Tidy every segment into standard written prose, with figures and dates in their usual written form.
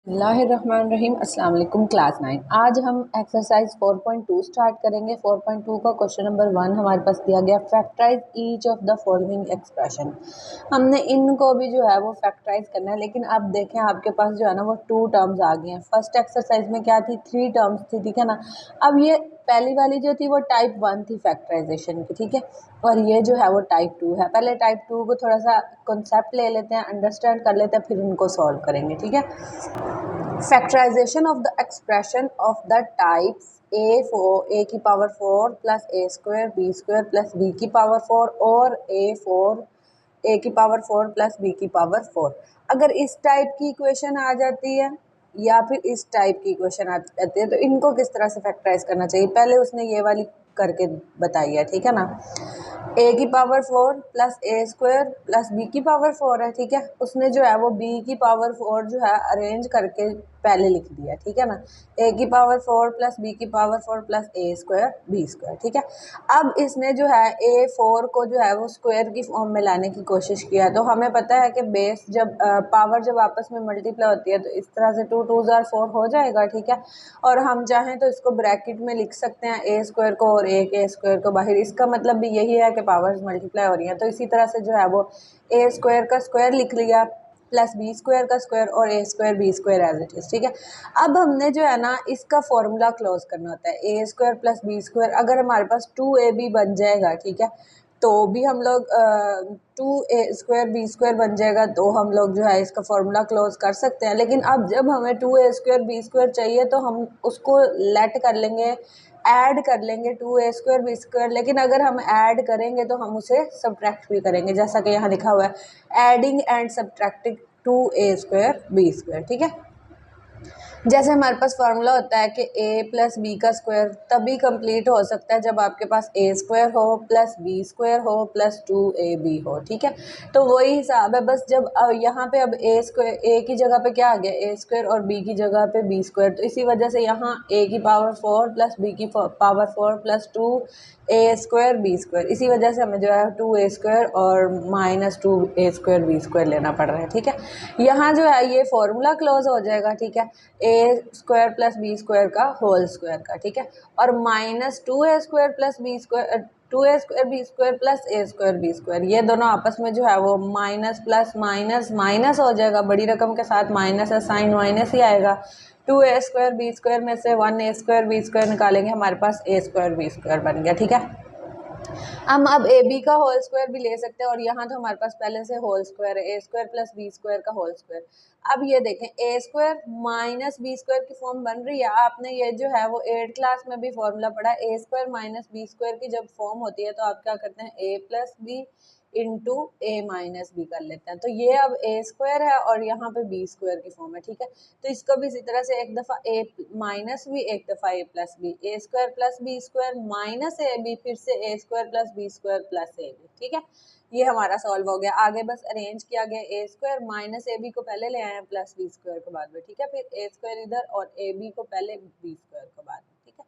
बिस्मिल्लाहिर्रहमानिर्रहीम। अस्सलाम वालेकुम क्लास 9। आज हम एक्सरसाइज 4.2 स्टार्ट करेंगे। 4.2 का क्वेश्चन नंबर 1 हमारे पास दिया गया, factorise each of the following expression. हमने इनको भी जो है वो फैक्टराइज करना है, लेकिन अब देखें आपके पास जो है ना वो 2 टर्म्स आ गई हैं। फर्स्ट एक्सरसाइज में क्या थी, 3 टर्म्स थी, ठीक है ना। अब ये पहली वाली जो थी वो टाइप 1 थी फैक्टराइजेशन की, ठीक है, और ये जो है वो टाइप 2 है। पहले टाइप 2 को थोड़ा सा कॉन्सेप्ट ले लेते हैं, अंडरस्टैंड कर लेते हैं, फिर इनको सॉल्व करेंगे, ठीक है। Factorization of the expression of the types a की power 4 plus a square b square plus b की पावर 4 और a की पावर 4 प्लस b की पावर 4। अगर इस टाइप की इक्वेशन आ जाती है या फिर इस टाइप की इक्वेशन आ जाती है तो इनको किस तरह से फैक्टराइज करना चाहिए, पहले उसने ये वाली करके बताई है, ठीक है ना। a की power 4 plus a square plus b की पावर 4 है, ठीक है। उसने जो है वो b की पावर 4 जो है अरेंज करके पहले लिख दिया, ठीक है ना। a की पावर 4 प्लस b की power 4 plus a square b square, ठीक है। अब इसने जो है a4 को जो है वो स्क्वायर की फॉर्म में लाने की कोशिश किया। तो हमें पता है कि बेस जब पावर जब आपस में मल्टीप्लाई होती है तो इस तरह से 2 2 जार 4 हो जाएगा, ठीक है। और हम चाहें तो इसको ब्रैकेट में लिख सकते हैं a स्क्वायर को और एक a स्क्वायर को बाहर। इसका मतलब भी यही है कि पावर्स मल्टीप्लाई हो रही हैं। तो इसी तरह से जो है वो a स्क्वायर का स्क्वायर लिख लिया प्लस बी स्क्वायर का स्क्वायर और a square b square as it is, ठीक है। अब हमने जो है ना इसका फॉर्मूला क्लोज करना होता है, a square plus B square. अगर हमारे पास 2ab बन जाएगा, ठीक है, तो भी हम लोग 2a स्क्वायर बी स्क्वायर बन जाएगा तो हम लोग जो है इसका फॉर्मूला क्लोज कर सकते हैं। लेकिन अब जब हमें 2a स्क्वायर बी स्क्वायर चाहिए तो हम उसको लेट कर लेंगे, ऐड कर लेंगे 2a स्क्वायर बी स्क्वायर। लेकिन अगर हम ऐड करेंगे तो हम उसे सब्ट्रैक्ट भी करेंगे, जैसा कि यहाँ लिखा हुआ है adding and subtracting 2a square b square, ठीक है। जैसे हमारे पास फार्मूला होता है कि a प्लस बी का स्क्वायर तभी कंप्लीट हो सकता है जब आपके पास a स्क्वायर हो प्लस बी स्क्वायर हो प्लस 2ab हो, ठीक है। तो वही हिसाब है, बस जब यहाँ पे अब a स्क्वायर, a की जगह पे क्या आ गया, a स्क्वायर और b की जगह पे b स्क्वायर। तो इसी वजह से यहाँ a की पावर 4 प्लस b की power 4 plus 2a square b square, इसी वजह से हमें जो है 2a स्क्वायर और minus 2a square b square लेना पड़ रहा है, ठीक है। यहाँ जो है ये फॉर्मूला क्लोज हो जाएगा, ठीक है, a square plus B square का होल स्क्वायर का, ठीक है, और minus 2a square plus B square 2a square b square plus a square b square. ये दोनों आपस में जो है वो माइनस प्लस माइनस माइनस हो जाएगा, बड़ी रकम के साथ माइनस है, साइन माइनस ही आएगा। 2a स्क्वायर बी स्क्वायर में से 1a स्क्वायर बी स्क्वायर निकालेंगे, हमारे पास a स्क्वायर बी स्क्वायर बन गया, ठीक है। हम अब ए बी का होल स्क्वायर भी ले सकते हैं और यहाँ तो हमारे पास पहले से होल स्क्वायर है, ए स्क्वायर प्लस बी स्क्वायर का होल स्क्वायर। अब ये देखें ए स्क्वायर माइनस बी स्क्वायर की फॉर्म बन रही है। आपने ये जो है वो 8th क्लास में भी फॉर्मूला पढ़ा, ए स्क्वायर माइनस बी स्क्वायर की जब फॉर्म होती है तो आप क्या करते हैं, ए प्लस बी इंटू ए माइनस बी कर लेते हैं। तो ये अब ए स्क्वायर है और यहाँ पे बी स्क्वायर की फॉर्म है, ठीक है। तो इसको भी इसी तरह से एक दफ़ा ए माइनस बी एक दफ़ा A plus B, A square plus B square minus A B, फिर से A square plus B square plus A B, ठीक है। ये हमारा सॉल्व हो गया। आगे बस अरेंज किया गया, ए स्क्वायर माइनस ए बी को पहले ले आए हैं प्लस बी स्क्वायर को बाद में, ठीक है, फिर ए स्क्वायर इधर और ए बी को पहले बी स्क्वायर को बाद में, ठीक है।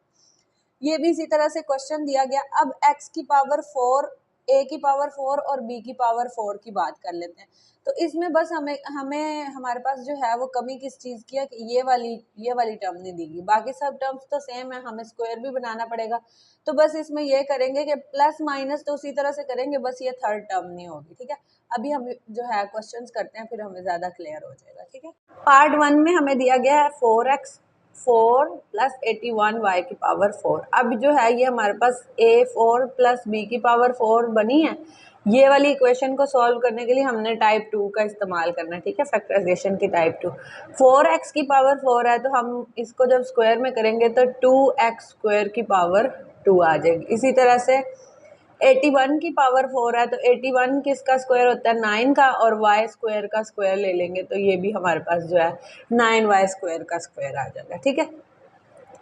ये भी इसी तरह से क्वेश्चन दिया गया। अब x की पावर 4, a की पावर 4 और b की पावर 4 की बात कर लेते हैं। तो इसमें बस हमें हमारे पास जो है वो कमी किस चीज़ की है कि ये वाली टर्म नहीं दी गई, बाकी सब टर्म्स तो सेम है, हमें स्क्वायर भी बनाना पड़ेगा। तो बस इसमें ये करेंगे कि प्लस माइनस तो उसी तरह से करेंगे, बस ये थर्ड टर्म नहीं होगी, ठीक है। अभी हम जो है क्वेश्चंस करते हैं, फिर हमें ज़्यादा क्लियर हो जाएगा, ठीक है। पार्ट 1 में हमें दिया गया है 4x 4 प्लस 81 y की पावर 4। अब जो है ये हमारे पास a4 प्लस b की पावर 4 बनी है। ये वाली इक्वेशन को सॉल्व करने के लिए हमने टाइप 2 का इस्तेमाल करना है, ठीक है, फैक्टराइजेशन की टाइप 2। 4x की पावर 4 है तो हम इसको जब स्क्वायर में करेंगे तो 2x स्क्वायर की पावर 2 आ जाएगी। इसी तरह से 81 की पावर 4 है तो 81 किसका स्क्वायर होता है, 9 का, और y स्क्वायर का स्क्वायर ले लेंगे तो ये भी हमारे पास जो है 9y स्क्वायर का स्क्वायर आ जाएगा, ठीक है।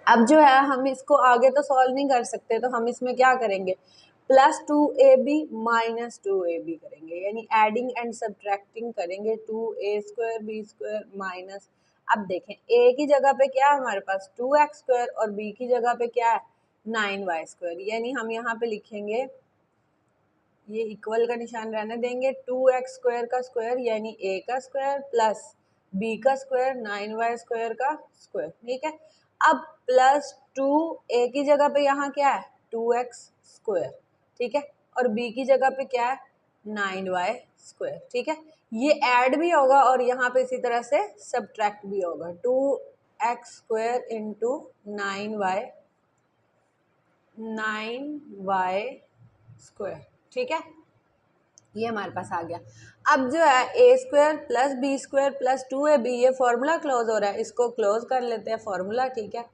अब जो है हम इसको आगे तो सॉल्व नहीं कर सकते, तो हम इसमें क्या करेंगे, प्लस 2ab माइनस 2ab करेंगे, यानी एडिंग एंड सब्ट्रैक्टिंग करेंगे 2a square b square minus. अब देखें a की जगह पे क्या है हमारे पास 2x स्क्वायर और b की जगह पे क्या है 9y स्क्वायर, यानी हम यहाँ पे लिखेंगे, ये इक्वल का निशान रहने देंगे, 2x स्क्वायर का स्क्वायर यानी a का स्क्वायर प्लस बी का स्क्वायर 9y² का स्क्वायर, ठीक है। अब प्लस 2 ए की जगह पे यहाँ क्या है 2x², ठीक है, और बी की जगह पे क्या है 9y², ठीक है। ये ऐड भी होगा और यहाँ पे इसी तरह से सब्ट्रैक्ट भी होगा, 2x² इंटू 9y², ठीक है। ये हमारे पास आ गया। अब जो है a² plus b² plus 2ab, ये फॉर्मूला क्लोज हो रहा है, इसको क्लोज कर लेते हैं फॉर्मूला, ठीक है।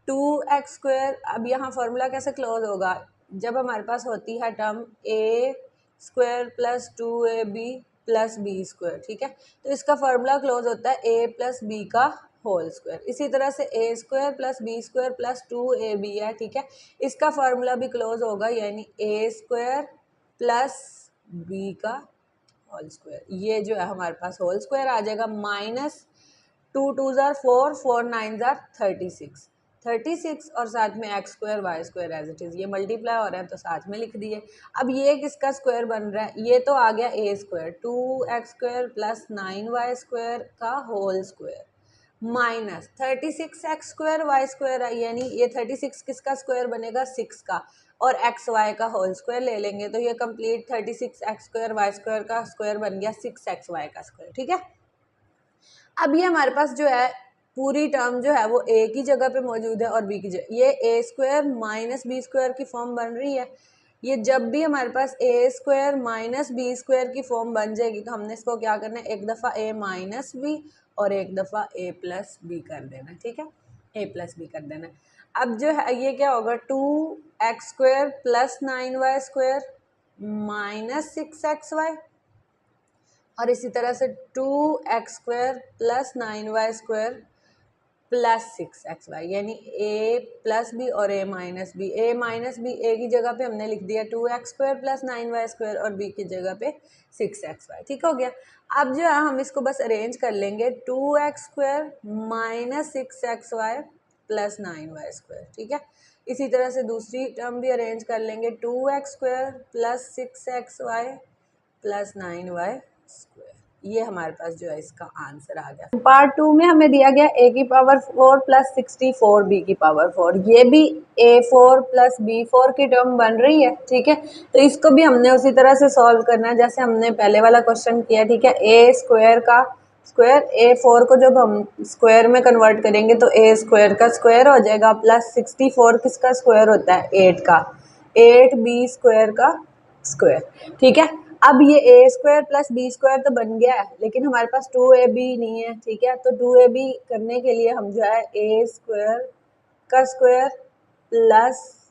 2x², अब यहाँ फॉर्मूला कैसे क्लोज होगा, जब हमारे पास होती है term a² plus 2ab plus b², ठीक है, तो इसका फॉर्मूला क्लोज होता है a प्लस b का होल स्क्वायर। इसी तरह से a² plus b² plus 2ab है, ठीक है, इसका फॉर्मूला भी क्लोज होगा, यानी a² प्लस बी का होल स्क्वायर। ये जो है हमारे पास होल स्क्वायर आ जाएगा, माइनस 2 2 ज़ार 4, 4 9 ज़ार 36 और साथ में x² y² as it is, ये मल्टीप्लाई हो रहा है तो साथ में लिख दिए। अब ये किसका स्क्वायर बन रहा है, ये तो आ गया a² 2x² प्लस 9y² का whole square minus 36x² y² यानी ये 36 किसका स्क्वायर बनेगा 6 का, और एक्स वाई का होल स्क्वायर ले लेंगे तो ये कंप्लीट 36x² y² का स्क्वायर बन गया 6xy का स्क्वायर, ठीक है। अब ये हमारे पास जो है पूरी टर्म जो है वो a की जगह पे मौजूद है और b की जगह, ये a² माइनस b² की फॉर्म बन रही है। ये जब भी हमारे पास a² माइनस b² की फॉर्म बन जाएगी तो हमने इसको क्या करना है, एक दफ़ा a माइनस बी और एक दफ़ा a प्लस बी कर देना, ठीक है, a प्लस बी कर देना। अब जो है ये क्या होगा 2x² plus 9y² minus 6xy, और इसी तरह से 2x² plus 9y² plus 6xy, यानी a प्लस बी और a minus B. a minus B A की जगह पे हमने लिख दिया 2x² प्लस 9y² और b की जगह पे 6xy, ठीक हो गया। अब जो है हम इसको बस अरेंज कर लेंगे, 2x² minus 6xy plus 9y², ठीक है। इसी तरह से दूसरी टर्म भी अरेंज कर लेंगे, 2x² plus 6xy plus 9y²। ये हमारे पास जो है इसका आंसर आ गया। पार्ट 2 में हमें दिया गया a की पावर 4 प्लस 64 b की पावर 4, ये भी a4 प्लस b4 की टर्म बन रही है, ठीक है। तो इसको भी हमने उसी तरह से सॉल्व करना है जैसे हमने पहले वाला क्वेश्चन किया, ठीक है। a² का स्क्वायर, a4 को जब हम स्क्वायर में कन्वर्ट करेंगे तो a² का स्क्वायर हो जाएगा, प्लस 64 किसका स्क्वायर होता है 8 का, 8b² का स्क्वायर, ठीक है। अब ये a² प्लस b² तो बन गया है, लेकिन हमारे पास 2ab नहीं है, ठीक है। तो 2ab करने के लिए हम जो है a² का स्क्वायर प्लस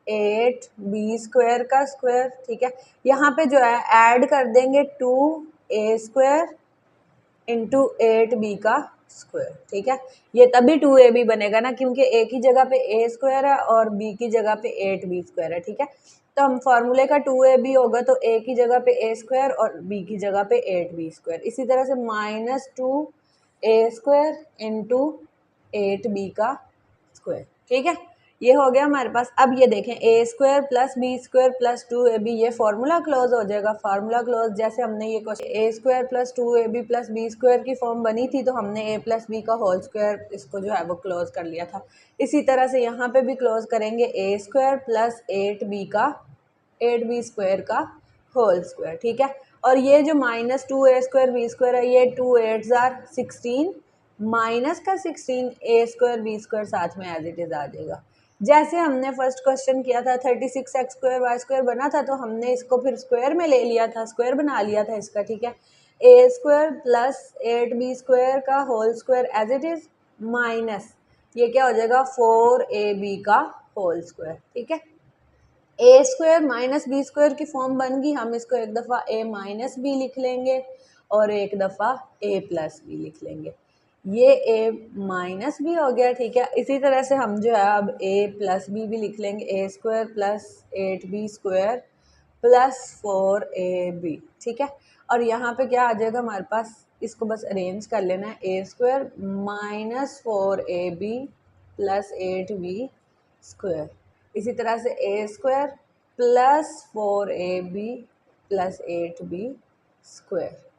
8b² का स्क्वायर, ठीक है, यहाँ पे जो है ऐड कर देंगे 2a² इंटू 8b का स्क्वायर, ठीक है। ये तभी 2ab बनेगा ना, क्योंकि a की जगह पे a² है और b की जगह पे 8b² है, ठीक है। तो हम फार्मूले का 2ab होगा तो a की जगह पे a² और b की जगह पे 8b², इसी तरह से माइनस 2a² इंटू 8b का स्क्वायर, ठीक है। ये हो गया हमारे पास। अब ये देखें a² plus b² plus 2ab, ये फार्मूला क्लोज हो जाएगा। फार्मूला क्लोज जैसे हमने ये question a² plus 2ab plus b² की फॉर्म बनी थी तो हमने a प्लस b का होल स्क्वायर इसको जो है वो क्लोज कर लिया था। इसी तरह से यहाँ पे भी क्लोज करेंगे a² प्लस 8b² का होल स्क्वायर, ठीक है। और ये जो माइनस 2a² b² है, ये 2 8 ज़ार 16 माइनस का 16 a² b² साथ में एज इट इज़ आ जाएगा। जैसे हमने फर्स्ट क्वेश्चन किया था 36x² y² बना था तो हमने इसको फिर स्क्वायर में ले लिया था, स्क्वायर बना लिया था इसका, ठीक है। a² प्लस 8b² का whole square as it is minus ये क्या हो जाएगा 4ab का होल स्क्वायर, ठीक है। a² माइनस b² की फॉर्म बन गई, हम इसको एक दफ़ा a माइनस बी लिख लेंगे और एक दफ़ा a प्लस बी लिख लेंगे, ये a माइनस बी हो गया, ठीक है। इसी तरह से हम जो है अब a प्लस बी भी लिख लेंगे, a² plus 8b² plus 4ab, ठीक है। और यहाँ पे क्या आ जाएगा हमारे पास, इसको बस अरेंज कर लेना है, a² minus 4ab plus 8b², इसी तरह से a² plus 4ab plus 8b²,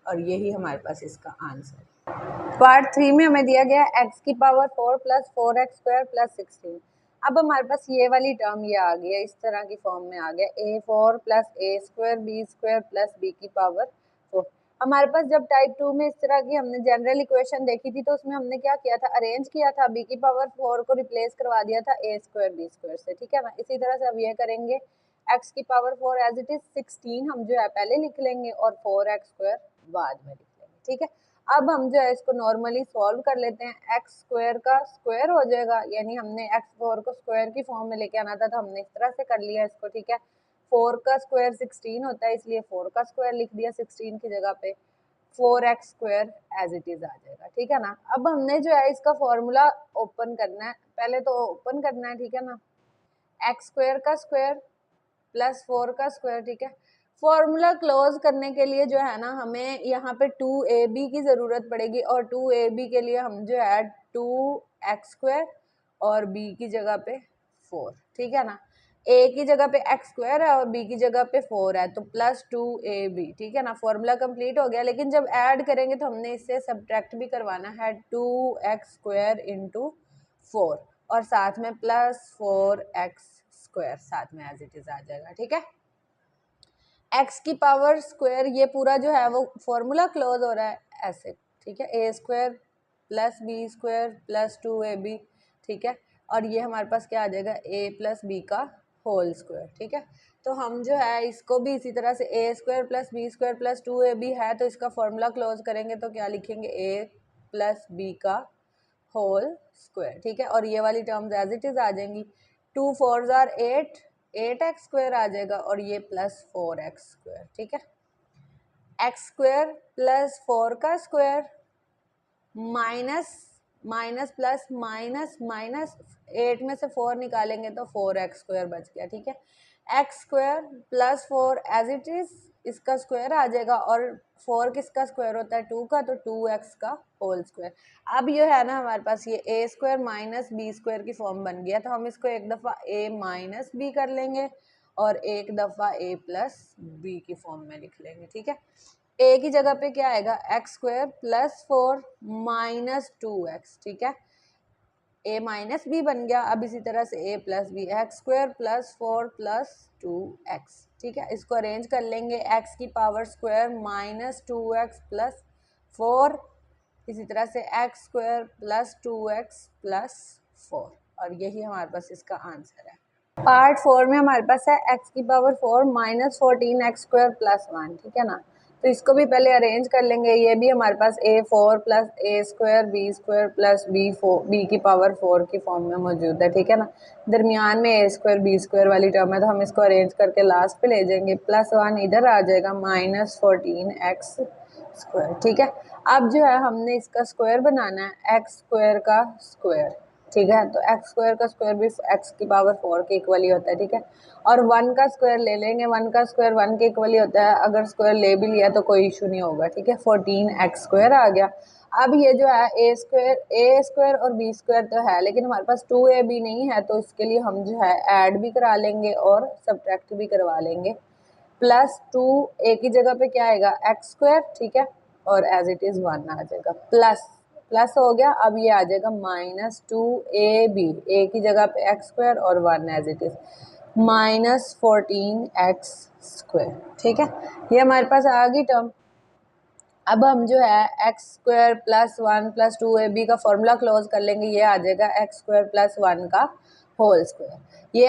और यही हमारे पास इसका आंसर है। पार्ट 3 में हमें दिया गया एक्स की पावर 4 प्लस 4x² प्लस 16। अब हमारे पास ये वाली टर्म ये आ गया, इस तरह की फॉर्म में आ गया a4 plus a² b² plus b की पावर 4। हमारे पास जब टाइप 2 में इस तरह की हमने जनरल इक्वेशन देखी थी तो उसमें हमने क्या किया था, अरेंज किया था, b की पावर 4 को रिप्लेस करवा दिया था a² b² से, ठीक है ना। इसी तरह से अब ये करेंगे, x की पावर 4 एज इट इज 16 हम जो है पहले लिख लेंगे और 4x² बाद में लिख लेंगे, ठीक है। अब हम जो है इसको नॉर्मली सॉल्व कर लेते हैं, एक्स स्क्वायर का स्क्वायर हो जाएगा, यानी हमने x4 को स्क्वायर की फॉर्म में लेके आना था तो हमने इस तरह से कर लिया इसको, ठीक है। 4 का स्क्वायर 16 होता है, इसलिए 4 का स्क्वायर लिख दिया 16 की जगह पे, 4x² एज इट इज आ जाएगा, ठीक है ना। अब हमने जो है इसका फॉर्मूला ओपन करना है, पहले तो ओपन करना है, ठीक है ना। x² का स्क्वायर प्लस 4 का स्क्वायर, ठीक है। फॉर्मूला क्लोज करने के लिए जो है ना हमें यहाँ पे 2ab की ज़रूरत पड़ेगी, और 2ab के लिए हम जो है 2x² और b की जगह पे 4, ठीक है ना। a की जगह पे x² है और b की जगह पे 4 है, तो प्लस 2ab, ठीक है ना। फॉर्मूला कंप्लीट हो गया, लेकिन जब ऐड करेंगे तो हमने इससे सब्ट्रैक्ट भी करवाना है, 2x² इंटू 4 और साथ में प्लस 4x² साथ में एज इट इज आ जाएगा, ठीक है। x की पावर स्क्वायर, ये पूरा जो है वो फॉर्मूला क्लोज हो रहा है ऐसे, ठीक है। a² plus b² plus 2ab, ठीक है। और ये हमारे पास क्या आ जाएगा, a प्लस b का होल स्क्वायर, ठीक है। तो हम जो है इसको भी इसी तरह से a² plus b² plus 2ab है, तो इसका फॉर्मूला क्लोज करेंगे तो क्या लिखेंगे, a प्लस b का होल स्क्वायर, ठीक है। और ये वाली टर्म्स एज इट इज आ जाएंगी, 2 4 जार 8x² आ जाएगा और ये प्लस 4x², ठीक है। x² प्लस 4 का square minus minus plus minus minus 8 में से 4 निकालेंगे तो 4x² बच गया, ठीक है। x² plus 4 as it is इसका स्क्वायर आ जाएगा, और 4 किसका स्क्वायर होता है, 2 का, तो 2x का होल स्क्वायर। अब ये है ना हमारे पास ये a² माइनस b² की फॉर्म बन गया, तो हम इसको एक दफ़ा a माइनस b कर लेंगे और एक दफ़ा a प्लस b की फॉर्म में लिख लेंगे, ठीक है। a की जगह पे क्या आएगा, x² प्लस 4 माइनस 2x, ठीक है। a माइनस बी बन गया। अब इसी तरह से a plus b, x² plus 4 plus 2x, ठीक है। इसको अरेंज कर लेंगे, x की power square minus 2x plus 4, इसी तरह से x² प्लस 2x प्लस 4, और यही हमारे पास इसका आंसर है। पार्ट 4 में हमारे पास है x की पावर 4 माइनस 14x² प्लस 1, ठीक है ना। तो इसको भी पहले अरेंज कर लेंगे, ये भी हमारे पास a4 plus a² b² plus b की पावर 4 की फॉर्म में मौजूद है, ठीक है ना। दरमियान में a² b² वाली टर्म है, तो हम इसको अरेंज करके लास्ट पे ले जाएंगे, प्लस 1 इधर आ जाएगा, माइनस 14x², ठीक है। अब जो है हमने इसका स्क्वायर बनाना है, x² का स्क्वायर, ठीक है। तो x² का स्क्वायर भी x की पावर 4 के इक्वल ही होता है, ठीक है। और 1 का स्क्वायर ले लेंगे, 1 का स्क्वायर 1 के इक्वल ही होता है, अगर स्क्वायर ले भी लिया तो कोई इशू नहीं होगा, ठीक है। 14x² आ गया। अब ये जो है a² और b² तो है, लेकिन हमारे पास 2ab नहीं है, तो इसके लिए हम जो है ऐड भी करा लेंगे और सब्ट्रैक्ट भी करवा लेंगे, प्लस 2 a की जगह पे क्या आएगा, x², ठीक है, और एज इट इज 1 आ जाएगा, प्लस प्लस हो गया। अब ये आ जाएगा माइनस 2ab, a की जगह पे x² और 1 as it is, minus 14x², ठीक है। ये हमारे पास आ गई टर्म। अब हम जो है x² प्लस 1 प्लस 2ab का फॉर्मूला क्लोज कर लेंगे, ये आ जाएगा x² प्लस 1 का होल स्क्वायर, ये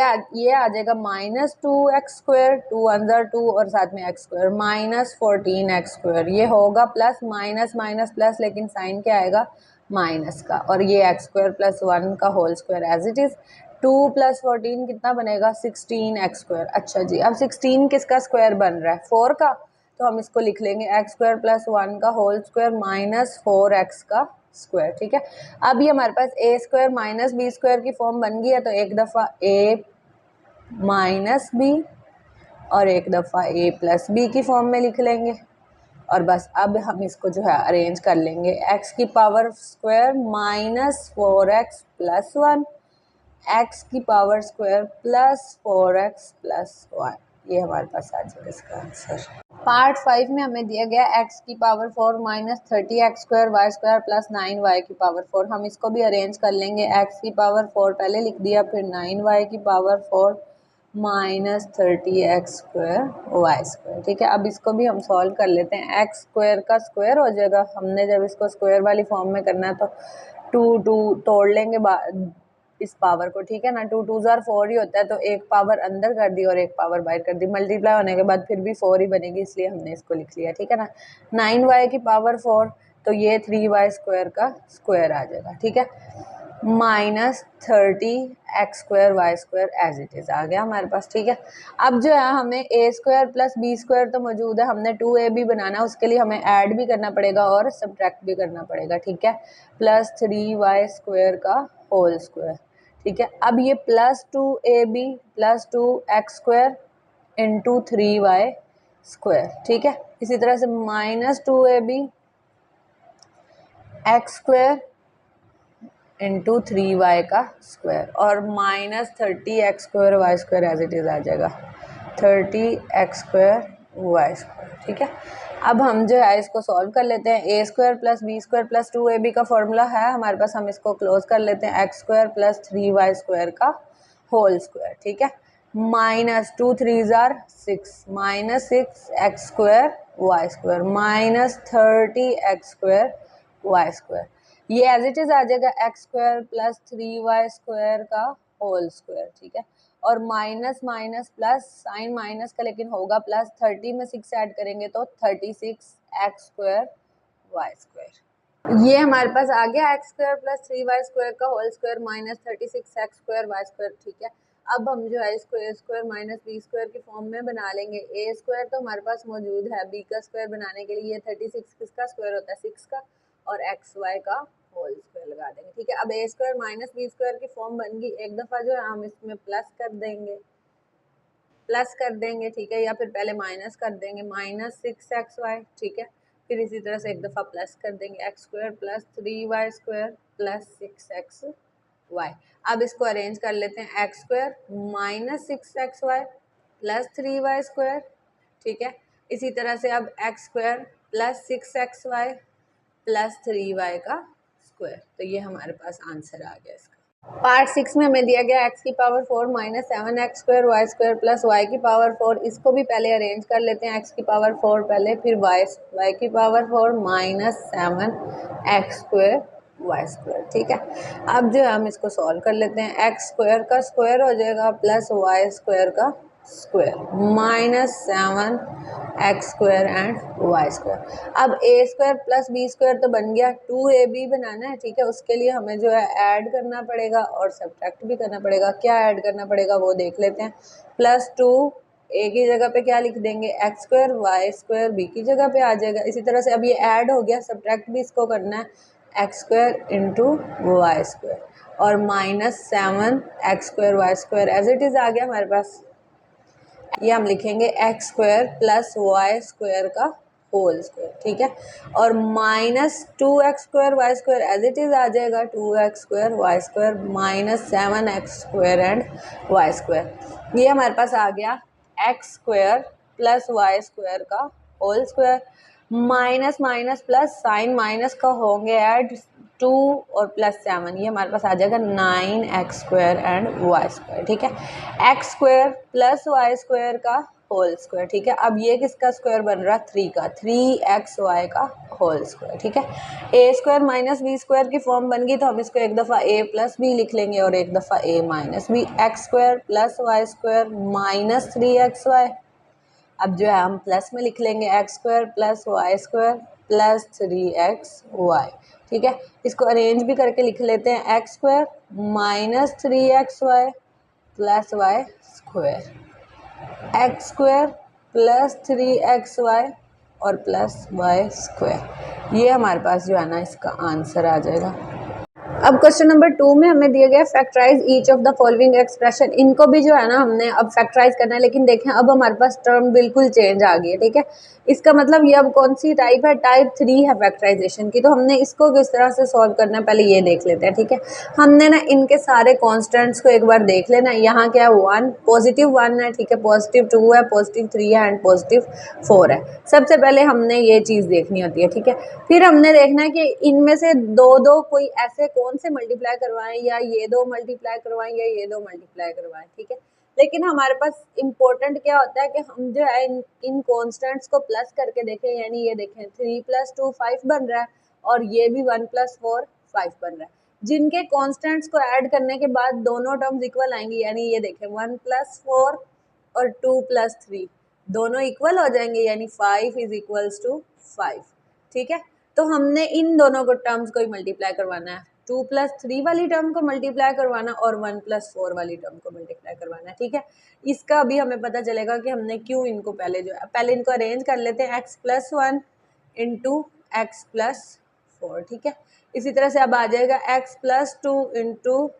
आ जाएगा माइनस 2x², 2 1 ज़र 2 और साथ में x² माइनस 14x², ये होगा प्लस माइनस माइनस प्लस, लेकिन साइन क्या आएगा, माइनस का, और ये x² प्लस 1 का whole square as it is, 2 plus 14 कितना बनेगा, 16x²। अच्छा जी, अब 16 किसका स्क्वायर बन रहा है, 4 का, तो हम इसको लिख लेंगे x² प्लस 1 का होल स्क्वायर माइनस 4x का स्क्वायर, ठीक है। अब ये हमारे पास a² माइनस b² की फॉर्म बन गई है, तो एक दफ़ा a माइनस b और एक दफ़ा a प्लस b की फॉर्म में लिख लेंगे, और बस अब हम इसको जो है अरेंज कर लेंगे, x की power square minus 4x plus 1, x की power square plus 4x plus 1, ये हमारे पास आ जाएगा इसका आंसर। पार्ट 5 में हमें दिया गया x की power 4 minus 30x² y² plus 9y की पावर 4। हम इसको भी अरेंज कर लेंगे। x की पावर 4 पहले लिख दिया, फिर 9y की पावर 4 माइनस 30x² y²। ठीक है, अब इसको भी हम सॉल्व कर लेते हैं। x स्क्वायर का स्क्वायर हो जाएगा। हमने जब इसको स्क्वायर वाली फॉर्म में करना है तो 2 तोड़ लेंगे इस पावर को। ठीक है ना, 2 2 ज़ार 4 ही होता है, तो एक पावर अंदर कर दी और एक पावर बाहर कर दी। मल्टीप्लाई होने के बाद फिर भी 4 ही बनेगी, इसलिए हमने इसको लिख लिया। ठीक है ना, 9y की पावर 4, तो ये 3y² का स्क्वायर आ जाएगा। ठीक है, minus 30x² y² as it is आ गया हमारे पास। ठीक है, अब जो है हमें a² प्लस b² तो मौजूद है, हमने 2ab बनाना है, उसके लिए हमें ऐड भी करना पड़ेगा और सब्ट्रैक्ट भी करना पड़ेगा। ठीक है, प्लस 3y² का होल स्क्वायर। ठीक है, अब ये plus 2ab plus 2x² into 3y²। ठीक है, इसी तरह से minus 2ab x² into 3y का स्क्वायर और minus 30x² y² as it is आ जाएगा, 30x² y²। ठीक है, अब हम जो है इसको सॉल्व कर लेते हैं। a² plus b² plus 2ab का फॉर्मूला है हमारे पास, हम इसको क्लोज कर लेते हैं। x² प्लस 3y² का होल स्क्वायर। ठीक है, माइनस 2 3 ज़ार 6 minus 6x² y² minus 30x² y²। ये एज इट इज़ आ जाएगा x² प्लस 3y² का होल स्क्वायर। ठीक है, और minus minus plus, sign minus का लेकिन होगा प्लस, 30 में 6 ऐड करेंगे तो 36x² y²। ये हमारे पास आ गया x² प्लस 3y² का whole square minus 36x² y²। ठीक है, अब हम जो है इसको a² माइनस b² की फॉर्म में बना लेंगे। a² तो हमारे पास मौजूद है, b का स्क्वायर बनाने के लिए ये 36 किसका स्क्वायर होता है, 6 का, और xy का होल स्क्वायर लगा देंगे। ठीक है, अब a² माइनस b² की फॉर्म बन गई। एक दफ़ा जो है हम इसमें प्लस कर देंगे। ठीक है, या फिर पहले माइनस कर देंगे, माइनस 6xy। ठीक है, फिर इसी तरह से एक दफ़ा प्लस कर देंगे, x² plus 3y² plus 6xy। अब इसको अरेंज कर लेते हैं, x² minus 6xy plus 3y²। ठीक है, इसी तरह से अब x² plus 6xy plus 3y का स्क्वायर। तो ये हमारे पास आंसर आ गया इसका। पार्ट 6 में हमें दिया गया x की power 4 minus 7x² y² plus y की पावर 4। इसको भी पहले अरेंज कर लेते हैं। x की पावर 4 पहले, फिर y की पावर 4 माइनस 7x² y²। ठीक है, अब जो हम इसको सॉल्व कर लेते हैं। x² का स्क्वायर हो जाएगा प्लस y² का square minus 7x² and y²। अब a² प्लस b² तो बन गया, 2ab बनाना है। ठीक है, उसके लिए हमें जो है ऐड करना पड़ेगा और सब्ट्रैक्ट भी करना पड़ेगा। क्या ऐड करना पड़ेगा वो देख लेते हैं। प्लस 2 a की जगह पे क्या लिख देंगे, x² y² b की जगह पे आ जाएगा। इसी तरह से अब ये ऐड हो गया, सब्ट्रैक्ट भी इसको करना है, x² इंटू y² और minus 7x² y² as it is आ गया हमारे पास। ये हम लिखेंगे x² प्लस y² का होल स्क्वायर। ठीक है, और minus 2x² y² as it is आ जाएगा, 2x² y² minus 7x² and y²। ये हमारे पास आ गया x² प्लस y² का whole square minus minus plus, sign minus का होंगे ऐड, 2 और प्लस 7, ये हमारे पास आ जाएगा 9x² एंड y²। ठीक है, x² प्लस y² का होल स्क्वायर। ठीक है, अब ये किसका स्क्वायर बन रहा है, 3 का, 3xy का होल स्क्वायर। ठीक है, a² माइनस b² की फॉर्म बन गई, तो हम इसको एक दफ़ा a प्लस b लिख लेंगे और एक दफ़ा a minus b। x² plus y² minus 3xy। अब जो है हम प्लस में लिख लेंगे, x² plus y² plus 3xy। ठीक है, इसको अरेंज भी करके लिख लेते हैं, x² minus 3xy plus y², x² plus 3xy और प्लस y²। ये हमारे पास जो है ना इसका आंसर आ जाएगा। अब क्वेश्चन नंबर 2 में हमें दिया गया factorise each of the following expression. इनको भी जो है ना हमने अब फैक्टराइज करना है, लेकिन देखें अब हमारे पास टर्म बिल्कुल चेंज आ गई है, ठीक है। इसका मतलब ये अब कौन सी टाइप है, टाइप 3 है फैक्टराइजेशन की। तो हमने इसको किस तरह से सॉल्व करना है पहले ये देख लेते हैं, ठीक है। हमने ना इनके सारे कॉन्स्टेंट्स को एक बार देख लेना। यहाँ क्या है 1, पॉजिटिव 1 है, ठीक है, पॉजिटिव 2 है, पॉजिटिव 3 है एंड पॉजिटिव 4 है। सबसे पहले हमने ये चीज़ देखनी होती है, ठीक है। फिर हमने देखना है कि इनमें से दो दो कोई ऐसे कौन से मल्टीप्लाई करवाएं, या ये दो मल्टीप्लाई करवाएं या ये दो मल्टीप्लाई करवाएं, ठीक है। लेकिन हमारे पास इम्पोर्टेंट क्या होता है कि हम जो है इन कॉन्स्टेंट्स को प्लस करके देखें। यानी ये देखें 3 + 2 5 बन रहा है, और ये भी 1 + 4 5 बन रहा है। जिनके कॉन्स्टेंट्स को ऐड करने के बाद दोनों टर्म्स इक्वल आएंगी। यानी ये देखें 1 + 4 और 2 + 3 दोनों इक्वल हो जाएंगे, यानी 5 = 5, ठीक है। तो हमने इन दोनों को टर्म्स को ही मल्टीप्लाई करवाना है। 2 + 3 वाली टर्म को मल्टीप्लाई करवाना और 1 + 4 वाली टर्म को मल्टीप्लाई करवाना है, ठीक है। इसका अभी हमें पता चलेगा कि हमने क्यों इनको पहले इनको अरेंज कर लेते हैं। x + 1 × x + 4, ठीक है। इसी तरह से अब आ जाएगा x + 2 ×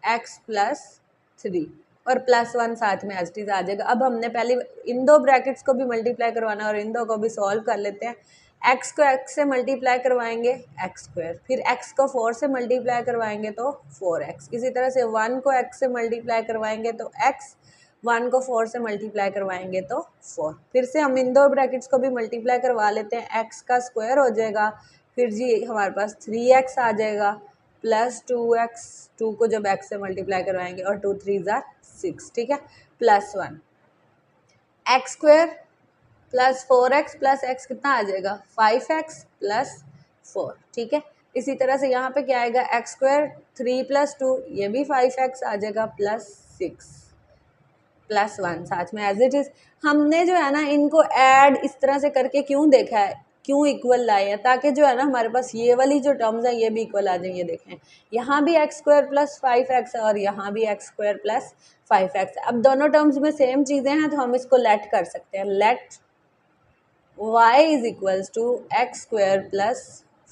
x + 3 और +1 साथ में एज इट इज आ जाएगा। अब हमने पहले इन दो ब्रैकेट्स को भी मल्टीप्लाई करवाना और इन दो को भी सॉल्व कर लेते हैं। x को x से मल्टीप्लाई करवाएंगे x², फिर x को 4 से मल्टीप्लाई करवाएंगे तो 4x। इसी तरह से 1 को x से मल्टीप्लाई करवाएंगे तो x, 1 को 4 से मल्टीप्लाई करवाएंगे तो 4। फिर से हम इन दो ब्रैकेट्स को भी मल्टीप्लाई करवा लेते हैं। x का स्क्वायर हो जाएगा, फिर जी हमारे पास 3x आ जाएगा, प्लस 2x, 2 को जब x से मल्टीप्लाई करवाएंगे और 2 3 ज़ा 6, ठीक है, +1 x² + 4x + x कितना आ जाएगा 5x + 4, ठीक है। इसी तरह से यहाँ पे क्या आएगा x² 3 + 2 ये भी 5x आ जाएगा +6 +1 साथ में एज इट इज। हमने जो है ना इनको ऐड इस तरह से करके क्यों देखा है, क्यों इक्वल लाए हैं, ताकि जो है ना हमारे पास ये वाली जो टर्म्स है ये भी इक्वल आ जाए। ये देखें यहाँ भी x² + 5x है और यहाँ भी x² + 5x है। अब दोनों टर्म्स में सेम चीज़ें हैं तो हम इसको लेट कर सकते हैं। लेट y = x² +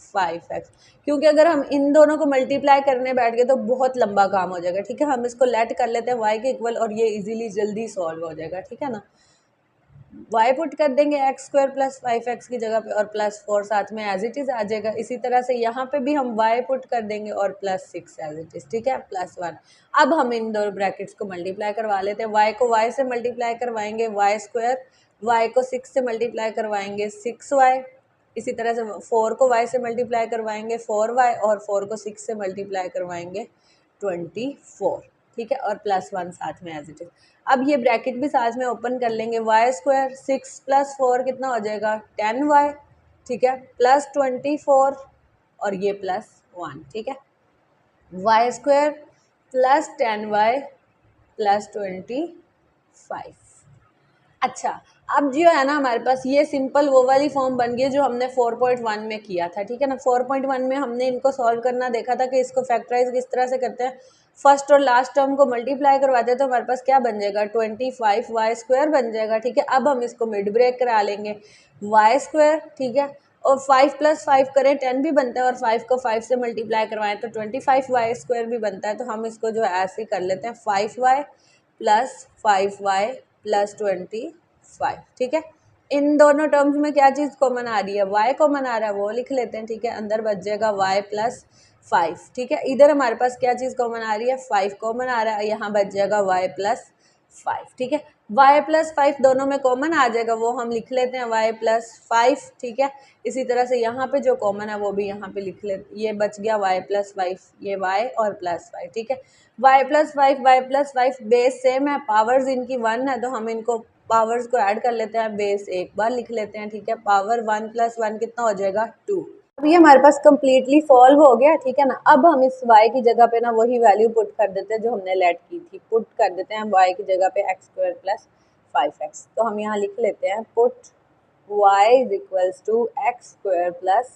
5x, क्योंकि अगर हम इन दोनों को मल्टीप्लाई करने बैठ गए तो बहुत लंबा काम हो जाएगा, ठीक है। हम इसको लेट कर लेते हैं y के इक्वल और ये इजीली जल्दी सॉल्व हो जाएगा, ठीक है ना। y पुट कर देंगे x² + 5x की जगह पे और +4 साथ में एज इट इज आ जाएगा। इसी तरह से यहाँ पे भी हम y पुट कर देंगे और +6 एज इट इज, ठीक है, +1। अब हम इन दो ब्रैकेट्स को मल्टीप्लाई करवा लेते हैं। y को y से मल्टीप्लाई करवाएंगे y², y को 6 से मल्टीप्लाई करवाएंगे 6y। इसी तरह से 4 को y से मल्टीप्लाई करवाएंगे 4y और 4 को 6 से मल्टीप्लाई करवाएंगे 24, ठीक है, और +1 साथ में एज इट इज। अब ये ब्रैकेट भी साथ में ओपन कर लेंगे। y² 6 + 4 कितना हो जाएगा 10y, ठीक है, +24 और ये +1, ठीक है, y² + 10y + 25। अच्छा, अब जो है ना हमारे पास ये सिंपल वो वाली फॉर्म बन गई जो हमने 4.1 में किया था, ठीक है ना। 4.1 में हमने इनको सॉल्व करना देखा था कि इसको फैक्टराइज किस तरह से करते हैं। फर्स्ट और लास्ट टर्म को मल्टीप्लाई करवाते हैं तो हमारे पास क्या बन जाएगा 25y² बन जाएगा, ठीक है। अब हम इसको मिड ब्रेक करा लेंगे y², ठीक है, और 5 + 5 करें 10 भी बनता है और 5 को 5 से मल्टीप्लाई करवाएं तो 25y² भी बनता है। तो हम इसको जो है ऐसे कर लेते हैं 5y + 5y + 25, ठीक है। इन दोनों टर्म्स में क्या चीज़ कॉमन आ रही है, y कॉमन आ रहा है, वो लिख लेते हैं, ठीक है। अंदर बच जाएगा y + 5, ठीक है। इधर हमारे पास क्या चीज़ कॉमन आ रही है 5 कॉमन आ रहा है, यहाँ बच जाएगा y + 5, ठीक है। y + 5 दोनों में कॉमन आ जाएगा, वो हम लिख लेते हैं y + 5, ठीक है। इसी तरह से यहाँ पे जो कॉमन है वो भी यहाँ पे लिख लेते, ये बच गया y + 5, ये y और +5, ठीक है। y + 5 y + 5 बेस सेम है, पावर्स इनकी 1 है तो हम इनको पावर्स को ऐड कर लेते हैं, बेस एक बार लिख लेते हैं, ठीक है। पावर 1 + 1 कितना हो जाएगा 2। अब ये हमारे पास कम्प्लीटली सॉल्व हो गया, ठीक है ना। अब हम इस y की जगह पे ना वही वैल्यू पुट कर देते हैं जो हमने लेट की थी। पुट कर देते हैं y की जगह पे x² + 5x। तो हम यहाँ लिख लेते हैं पुट y = x² +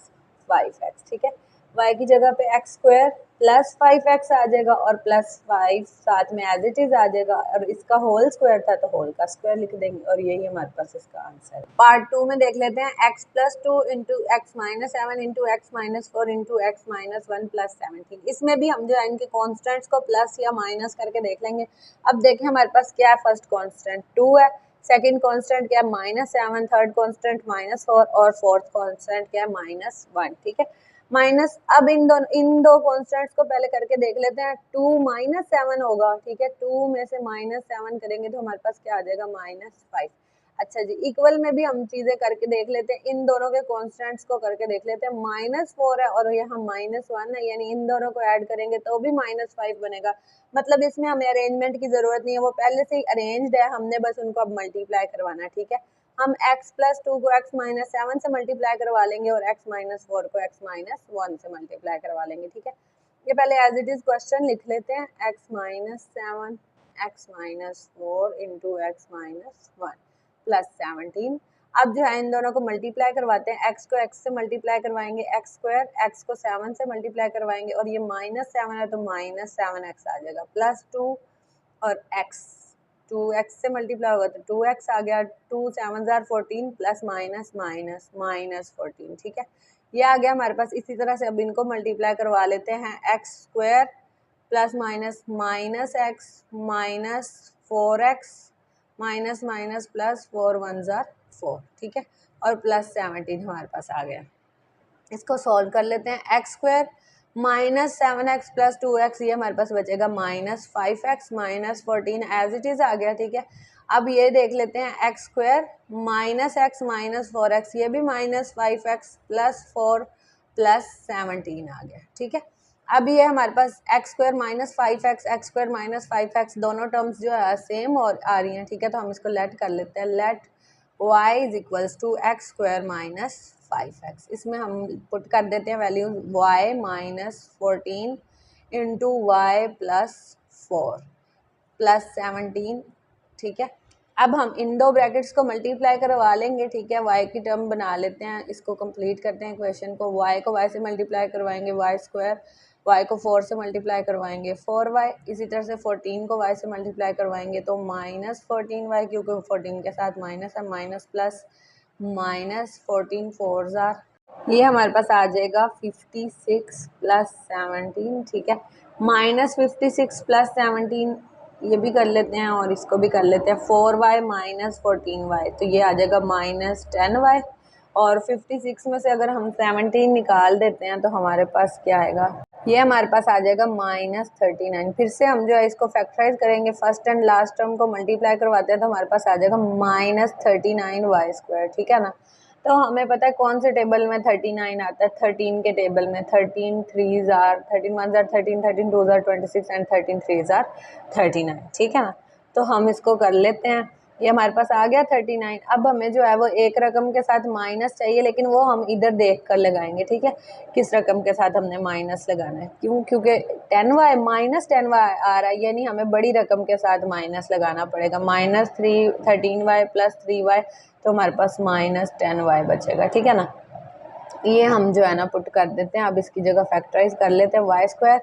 5x, ठीक है। y की जगह पे एक्स स्क्वायर प्लस 5x आ जाएगा और प्लस 5 साथ में एज इट इज आ जाएगा और इसका होल स्क्वायर था तो होल का स्क्वायर लिख देंगे और यही हमारे पास इसका आंसर है। पार्ट 2 में देख लेते हैं x plus 2 into x minus 7 into x minus 4 into x minus 1 plus 17। इसमें भी हम जो है इनके कॉन्स्टेंट्स को प्लस या माइनस करके देख लेंगे। अब देखें हमारे पास क्या है, फर्स्ट कॉन्स्टेंट 2 है, सेकेंड कॉन्स्टेंट क्या है -7, थर्ड कॉन्स्टेंट -4 और फोर्थ कॉन्स्टेंट क्या है -1। ठीक है, माइनस, अब इन दो कॉन्स्टेंट्स को पहले करके देख लेते हैं। 2 -7 होगा, ठीक है, 2 में से -7 करेंगे तो हमारे पास क्या आ जाएगा -5। अच्छा जी, इक्वल में भी हम चीजें करके देख लेते हैं, इन दोनों के कॉन्स्टेंट्स को करके देख लेते हैं। -4 है और यहाँ -1 है, यानी इन दोनों को ऐड करेंगे तो भी -5 बनेगा। मतलब इसमें हमें अरेंजमेंट की जरूरत नहीं है, वो पहले से ही अरेंज्ड है, हमने बस उनको अब मल्टीप्लाई करवाना है। ठीक है, हम x प्लस 2 को x माइनस 7 से मल्टीप्लाई करवा लेंगे और x माइनस 4 को x माइनस 1 से मल्टीप्लाई करवा लेंगे। ठीक है, ये पहले एज इट इज क्वेश्चन लिख लेते हैं, x minus 7 x minus 4 into x minus 1 plus 17। अब जो है इन दोनों को मल्टीप्लाई करवाते हैं, x को x से मल्टीप्लाई करवाएंगे, x स्क्वायर, x को 7 से मल्टीप्लाई करवाएंगे और ये -7 है तो -7x आ जाएगा, प्लस 2 और x 2x से मल्टीप्लाई होगा तो 2x आ गया, 2 7 14 प्लस माइनस माइनस -14। ठीक है, ये आ गया हमारे पास। इसी तरह से अब इनको मल्टीप्लाई करवा लेते हैं, x square plus minus minus x minus 4x minus minus plus 4 1 4। ठीक है, और प्लस 17 हमारे पास आ गया। इसको सॉल्व कर लेते हैं, x square -7x plus 2x, ये हमारे पास बचेगा -5x minus 14 as it is आ गया। ठीक है, अब ये देख लेते हैं, x square -x minus 4x, ये भी -5x प्लस 4 प्लस 17 आ गया। ठीक है, अब ये हमारे पास X square -5x X square -5x दोनों टर्म्स जो है सेम और आ रही हैं। ठीक है, तो हम इसको लेट कर लेते हैं, let y is equals to x square minus 5x। इसमें हम पुट कर देते हैं value y minus 14 into y plus 4 plus 17। ठीक है, अब हम इन दो ब्रैकेट्स को मल्टीप्लाई करवा लेंगे। ठीक है, y की टर्म बना लेते हैं, इसको कंप्लीट करते हैं इक्वेशन को, y को y से मल्टीप्लाई करवाएंगे y स्क्वायर, y को 4 से मल्टीप्लाई करवाएंगे 4y, इसी तरह से 14 को y से मल्टीप्लाई करवाएंगे तो -14y, क्योंकि 14 के साथ माइनस है, माइनस प्लस -14 4 ज़ार, ये हमारे पास आ जाएगा 56 प्लस 17। ठीक है, -56 प्लस 17 ये भी कर लेते हैं और इसको भी कर लेते हैं, 4y माइनस 14y, तो ये आ जाएगा -10y और 56 में से अगर हम 17 निकाल देते हैं तो हमारे पास क्या आएगा, ये हमारे पास आ जाएगा -39। फिर से हम जो है इसको फैक्टराइज करेंगे, फर्स्ट एंड लास्ट टर्म को मल्टीप्लाई करवाते हैं तो हमारे पास आ जाएगा -39y स्क्वायर। ठीक है ना, तो हमें पता है कौन से टेबल में 39 आता है, 13 के टेबल में 13 3 ज़ार 13 1 ज़ार 13 13 2 ज़ार 26 एंड 13 3 ज़ार 39। ठीक है ना, तो हम इसको कर लेते हैं, ये हमारे पास आ गया 39। अब हमें जो है वो एक रकम के साथ माइनस चाहिए, लेकिन वो हम इधर देख कर लगाएंगे। ठीक है, किस रकम के साथ हमने माइनस लगाना है, क्यों, क्योंकि 10y -10y आ रहा है, यानी हमें बड़ी रकम के साथ माइनस लगाना पड़ेगा, -13y प्लस 3y, तो हमारे पास -10y बचेगा। ठीक है ना, ये हम जो है ना पुट कर देते हैं। अब इसकी जगह फैक्टराइज कर लेते हैं, Y square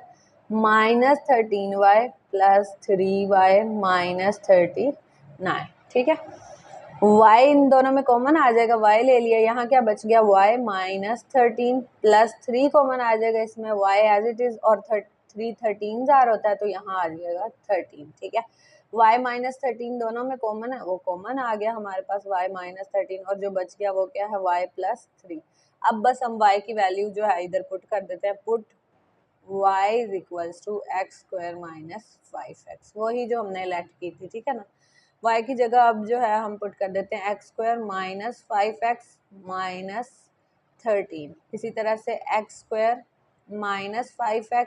-13y plus 3y minus 39। ठीक है, y इन दोनों में कॉमन आ जाएगा, y ले लिया, यहाँ क्या बच गया, y -13 प्लस 3 कॉमन आ जाएगा इसमें, y एज इट इज, और 3 13 ज़ार होता है तो यहाँ आ जाएगा 13। ठीक है, y -13 दोनों में कॉमन है, वो कॉमन आ गया हमारे पास y -13, और जो बच गया वो क्या है, y प्लस 3। अब बस हम y की वैल्यू जो है इधर पुट कर देते हैं, put y is equals to x square minus 5x, वही जो हमने लेट की थी। ठीक है ना, y की जगह अब जो है हम पुट कर देते हैं x square minus 5x minus 13, इसी तरह से x square minus 5x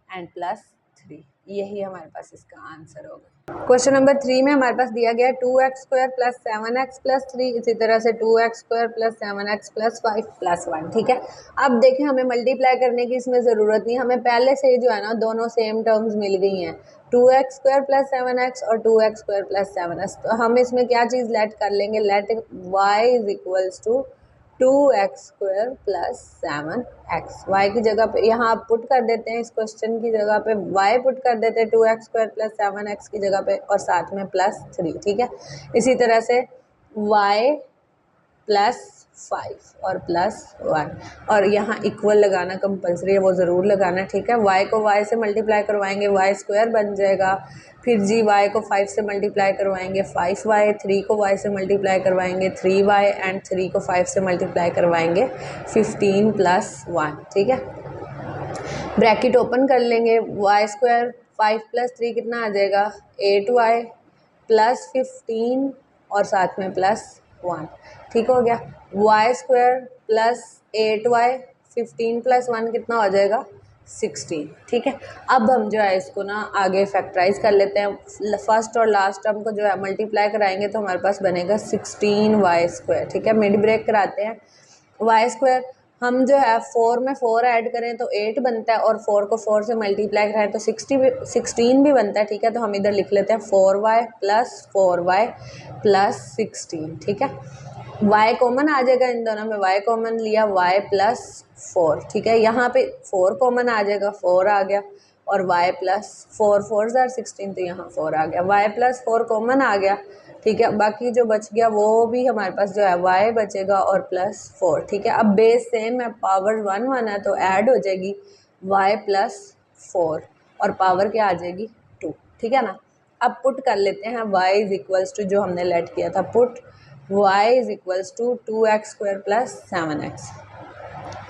and plus 3, यही हमारे पास इसका आंसर होगा। क्वेश्चन नंबर 3 में हमारे पास दिया गया है 2x square plus 7x plus 3, इसी तरह से 2x square plus 7x plus 5 plus 1। ठीक है, अब देखें हमें मल्टीप्लाई करने की इसमें ज़रूरत नहीं, हमें पहले से ही जो है ना दोनों सेम टर्म्स मिल गई हैं, 2x स्क्वायर प्लस 7x और 2x स्क्वायर प्लस 7x। तो हम इसमें क्या चीज़ लेट कर लेंगे, let y is equals to 2x² plus 7x। Y की जगह पे यहाँ आप पुट कर देते हैं, इस क्वेश्चन की जगह पे वाई पुट कर देते हैं 2x² प्लस 7x की जगह पे, और साथ में +3। ठीक है, इसी तरह से y +5 और +1, और यहाँ इक्वल लगाना कंपलसरी है, वो ज़रूर लगाना। ठीक है, y को y से मल्टीप्लाई करवाएंगे y² बन जाएगा, फिर जी y को 5 से मल्टीप्लाई करवाएंगे 5y, 3 को y से मल्टीप्लाई करवाएंगे 3y, एंड 3 को 5 से मल्टीप्लाई करवाएंगे 15 + 1। ठीक है, ब्रैकेट ओपन कर लेंगे, y² 5 + 3 कितना आ जाएगा 8y प्लस 15 और साथ में +1। ठीक हो गया, y² प्लस 8y 15 + 1 कितना हो जाएगा 16। ठीक है, अब हम जो है इसको ना आगे फैक्टराइज कर लेते हैं। फर्स्ट और लास्ट टर्म को जो है मल्टीप्लाई कराएंगे तो हमारे पास बनेगा 16y²। ठीक है, मिड ब्रेक कराते हैं। y² हम जो है 4 में 4 ऐड करें तो 8 बनता है, और 4 को 4 से मल्टीप्लाई कराएं तो 16 भी बनता है। ठीक है, तो हम इधर लिख लेते हैं 4y + 4y + 16। ठीक है, y कॉमन आ जाएगा, इन दोनों में y कॉमन लिया, y + 4। ठीक है, यहाँ पे 4 कॉमन आ जाएगा, 4 आ गया, और y + 4 4 * 16, तो यहाँ 4 आ गया, y + 4 कॉमन आ गया। ठीक है, बाकी जो बच गया वो भी हमारे पास जो है y बचेगा और +4। ठीक है, अब बेस सेम है, पावर 1 1 है तो ऐड हो जाएगी y + 4, और पावर क्या आ जाएगी 2। ठीक है ना, अब पुट कर लेते हैं y = जो हमने लेट किया था, put y = 2x² + 7x।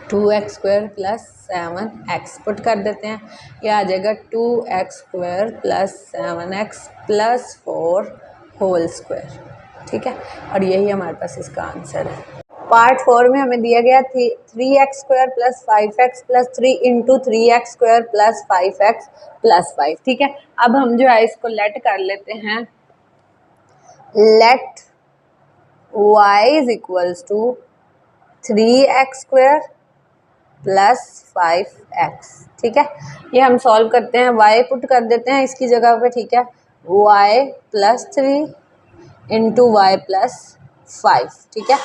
2x² + 7x put कर देते हैं, यह आ जाएगा 2x² + 7x + 4 होल स्क्वायर। ठीक है, और यही हमारे पास इसका आंसर है। पार्ट 4 में हमें दिया गया 3x² + 5x + 3 × 3x² + 5x + 5। ठीक है, अब हम जो है इसको लेट कर लेते हैं, लेट y = 3x² + 5x। ठीक है, ये हम सॉल्व करते हैं, y पुट कर देते हैं इसकी जगह पे। ठीक है, y + 3 × y + 5। ठीक है,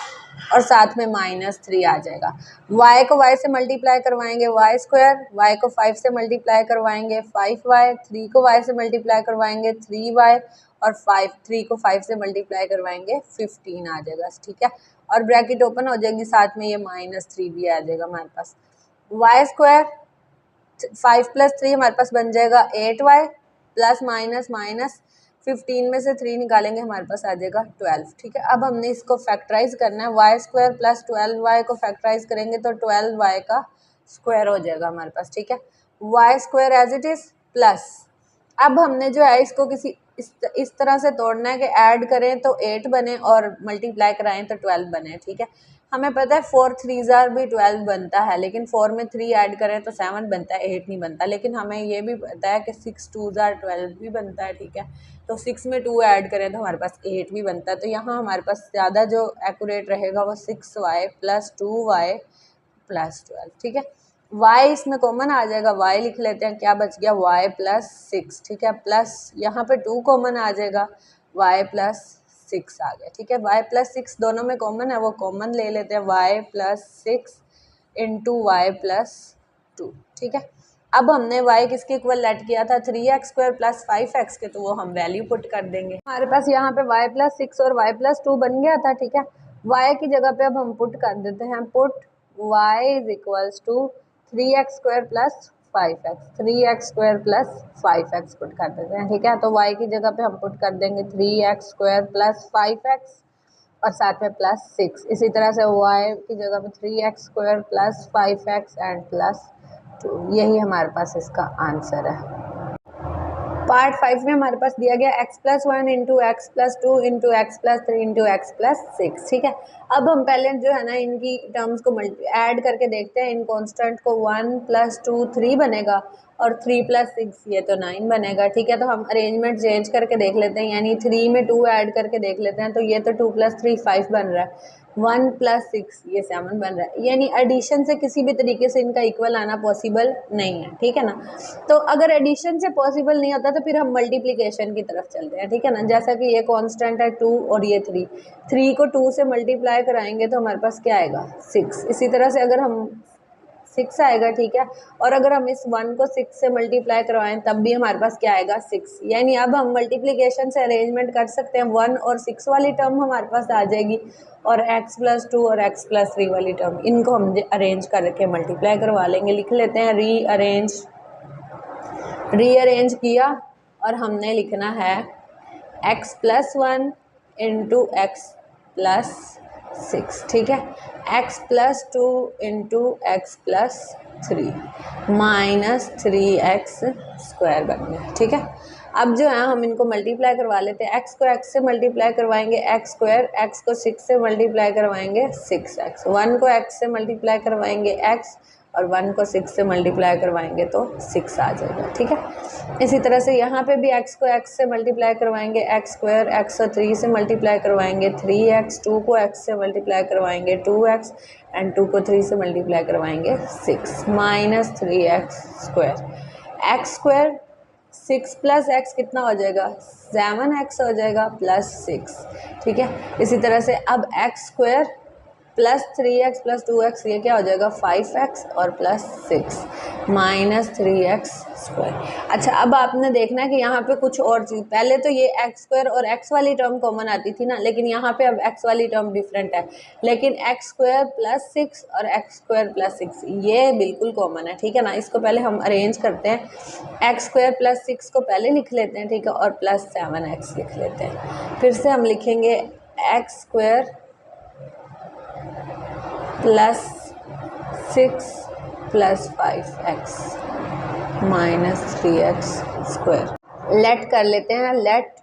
और साथ में -3 आ जाएगा। y को y से मल्टीप्लाई करवाएंगे y², y को 5 से मल्टीप्लाई करवाएंगे 5y, 3 को y से मल्टीप्लाई करवाएंगे 3y, और 3 को 5 से मल्टीप्लाई करवाएंगे 15 आ जाएगा। ठीक है, और ब्रैकेट ओपन हो जाएगी, साथ में ये -3 भी आ जाएगा हमारे पास। y² 5 + 3 हमारे पास बन जाएगा 8y, प्लस माइनस माइनस 15 में से 3 निकालेंगे हमारे पास आ जाएगा 12। ठीक है, अब हमने इसको फैक्टराइज करना है, y² + 12y को फैक्टराइज करेंगे तो 12y का स्क्वायर हो जाएगा हमारे पास। ठीक है, y² as it is plus, अब हमने जो है इसको किसी इस तरह से तोड़ना है कि ऐड करें तो 8 बने और मल्टीप्लाई कराएं तो 12 बने। ठीक है, हमें पता है 4 3 भी 12 बनता है, लेकिन 4 में 3 ऐड करें तो 7 बनता है, 8 नहीं बनता। लेकिन हमें ये भी पता है कि 6 2 12 भी बनता है। ठीक है, तो 6 में 2 ऐड करें तो हमारे पास 8 भी बनता है। तो यहाँ हमारे पास ज़्यादा जो एक्यूरेट रहेगा वो 6y + 2y + 12। ठीक है, y इसमें कॉमन आ जाएगा, y लिख लेते हैं, क्या बच गया y + 6। ठीक है, प्लस यहाँ पे 2 कॉमन आ जाएगा, y + 6 आ गया। ठीक है, y + 6 दोनों में कॉमन है, वो कॉमन ले लेते हैं, y + 6 × y + 2। ठीक है, अब हमने y किसके इक्वल लेट किया था 3x² + 5x के, तो वो हम वैल्यू पुट कर देंगे। हमारे पास यहाँ पे y + 6 और y + 2 बन गया था। ठीक है, y की जगह पे अब हम पुट कर देते हैं, put y = 3x² + 5x, 3x² + 5x put कर देते हैं। ठीक है, तो y की जगह पे हम पुट कर देंगे 3x² + 5x और साथ में +6। इसी तरह से y की जगह पे 3x² + 5x एंड +2। यही हमारे पास इसका आंसर है। पार्ट 5 में हमारे पास दिया गया x + 1 × x + 2 × x + 3 × x + 6। ठीक है, अब हम पहले जो है ना इनकी टर्म्स को ऐड करके देखते हैं। इन कांस्टेंट को 1 + 2 3 बनेगा, और 3 + 6 ये तो 9 बनेगा। ठीक है, तो हम अरेंजमेंट चेंज करके देख लेते हैं, यानी 3 में 2 ऐड करके देख लेते हैं। तो ये तो 2 + 3 5 बन रहा है, 1 + 6 ये 7 बन रहा है। यानी एडिशन से किसी भी तरीके से इनका इक्वल आना पॉसिबल नहीं है। ठीक है ना, तो अगर एडिशन से पॉसिबल नहीं होता तो फिर हम मल्टीप्लिकेशन की तरफ चलते हैं। ठीक है ना, जैसा कि ये कांस्टेंट है 2 और ये 3 को 2 से मल्टीप्लाई कराएंगे तो हमारे पास क्या आएगा 6। इसी तरह से अगर हम 6 आएगा। ठीक है, और अगर हम इस 1 को 6 से मल्टीप्लाई करवाएं तब भी हमारे पास क्या आएगा 6। यानी अब हम मल्टीप्लिकेशन से अरेंजमेंट कर सकते हैं, 1 और 6 वाली टर्म हमारे पास आ जाएगी और x + 2 और x + 3 वाली टर्म, इनको हम अरेंज करके मल्टीप्लाई करवा लेंगे। लिख लेते हैं रीअरेंज किया और हमने लिखना है x + 1 × x + 6। ठीक है, x + 2 × x + 3 -3x² बन गया। ठीक है, अब जो है हम इनको मल्टीप्लाई करवा लेते हैं। x को x से मल्टीप्लाई करवाएंगे x², x को 6 से मल्टीप्लाई करवाएंगे 6x, 1 को x से मल्टीप्लाई करवाएंगे x और 1 को 6 से मल्टीप्लाई करवाएंगे तो 6 आ जाएगा। ठीक है, इसी तरह से यहाँ पे भी x को x से मल्टीप्लाई करवाएंगे x², x को 3 से मल्टीप्लाई करवाएंगे 3x, 2 को x से मल्टीप्लाई करवाएंगे 2x एंड 2 को 3 से मल्टीप्लाई करवाएंगे 6 -3x²। x², 6 + x कितना हो जाएगा 7x हो जाएगा +6। ठीक है, इसी तरह से अब x² +3x + 2x ये क्या हो जाएगा 5x और +6 -3x²। अच्छा, अब आपने देखना है कि यहाँ पे कुछ और चीज़, पहले तो ये x² और x वाली टर्म कॉमन आती थी ना, लेकिन यहाँ पे अब x वाली टर्म डिफरेंट है, लेकिन x² + 6 और x² + 6 ये बिल्कुल कॉमन है। ठीक है ना, इसको पहले हम अरेंज करते हैं, x² + 6 को पहले लिख लेते हैं। ठीक है, और +7x लिख लेते हैं। फिर से हम लिखेंगे x² +6 + 5x -3x²। लेट कर लेते हैं, लेट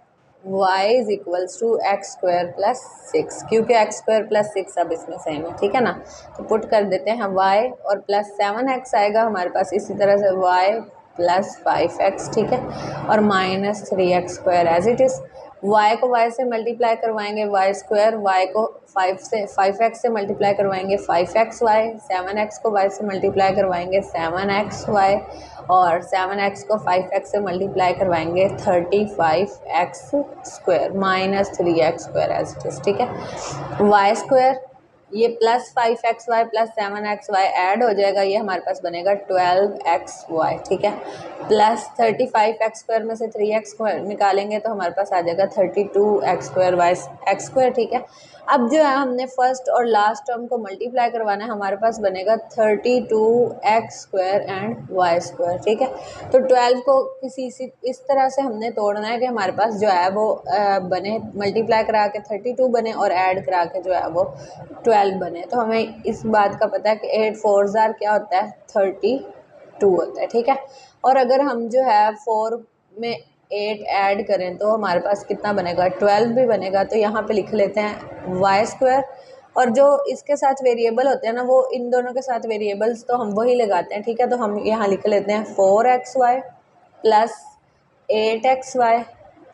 y = x² + 6, क्योंकि x² + 6 अब इसमें सेम है। ठीक है ना, तो पुट कर देते हैं y और +7x आएगा हमारे पास, इसी तरह से y + 5x। ठीक है, और -3x² as it is. y को y से मल्टीप्लाई करवाएंगे y², y को 5x से मल्टीप्लाई करवाएंगे 5xy, 7x को y से मल्टीप्लाई करवाएंगे 7xy और 7x को 5x से मल्टीप्लाई करवाएंगे 35x² -3x² as it is. ठीक है, y² ये +5xy + 7xy ऐड हो जाएगा, ये हमारे पास बनेगा 12xy। ठीक है, +35x² में से 3x² निकालेंगे तो हमारे पास आ जाएगा 32x² x²। ठीक है, अब जो है हमने फर्स्ट और लास्ट टर्म को मल्टीप्लाई करवाना है, हमारे पास बनेगा 32x² एंड y²। ठीक है, तो 12 को इस तरह से हमने तोड़ना है कि हमारे पास जो है वो बने, मल्टीप्लाई करा के 32 बने और ऐड करा के जो है वो 12 बने। तो हमें इस बात का पता है कि 8 4 क्या होता है 32 होता है। ठीक है, और अगर हम जो है 4 में 8 ऐड करें तो हमारे पास कितना बनेगा 12 भी बनेगा। तो यहाँ पे लिख लेते हैं y², और जो इसके साथ वेरिएबल होते हैं ना, वो इन दोनों के साथ वेरिएबल्स तो हम वही लगाते हैं। ठीक है, तो हम यहाँ लिख लेते हैं 4xy + 8xy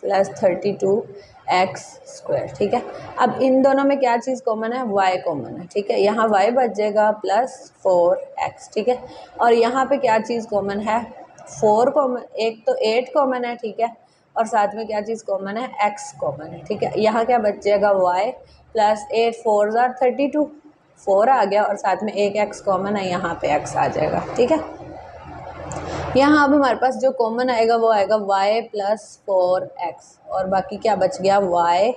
+ 32x²। ठीक है, अब इन दोनों में क्या चीज़ कॉमन है, y कॉमन है। ठीक है, यहाँ y बच जाएगा +4x। ठीक है, और यहाँ पे क्या चीज़ कॉमन है 4 कॉमन, एक तो 8 कॉमन है। ठीक है, और साथ में क्या चीज़ कॉमन है x कॉमन है। ठीक है, यहाँ क्या बच जाएगा y + 8 4 32, 4 आ गया और साथ में एक x कॉमन है, यहाँ पे x आ जाएगा। ठीक है, यहाँ अब हमारे पास जो कॉमन आएगा वो आएगा y + 4x और बाकी क्या बच गया y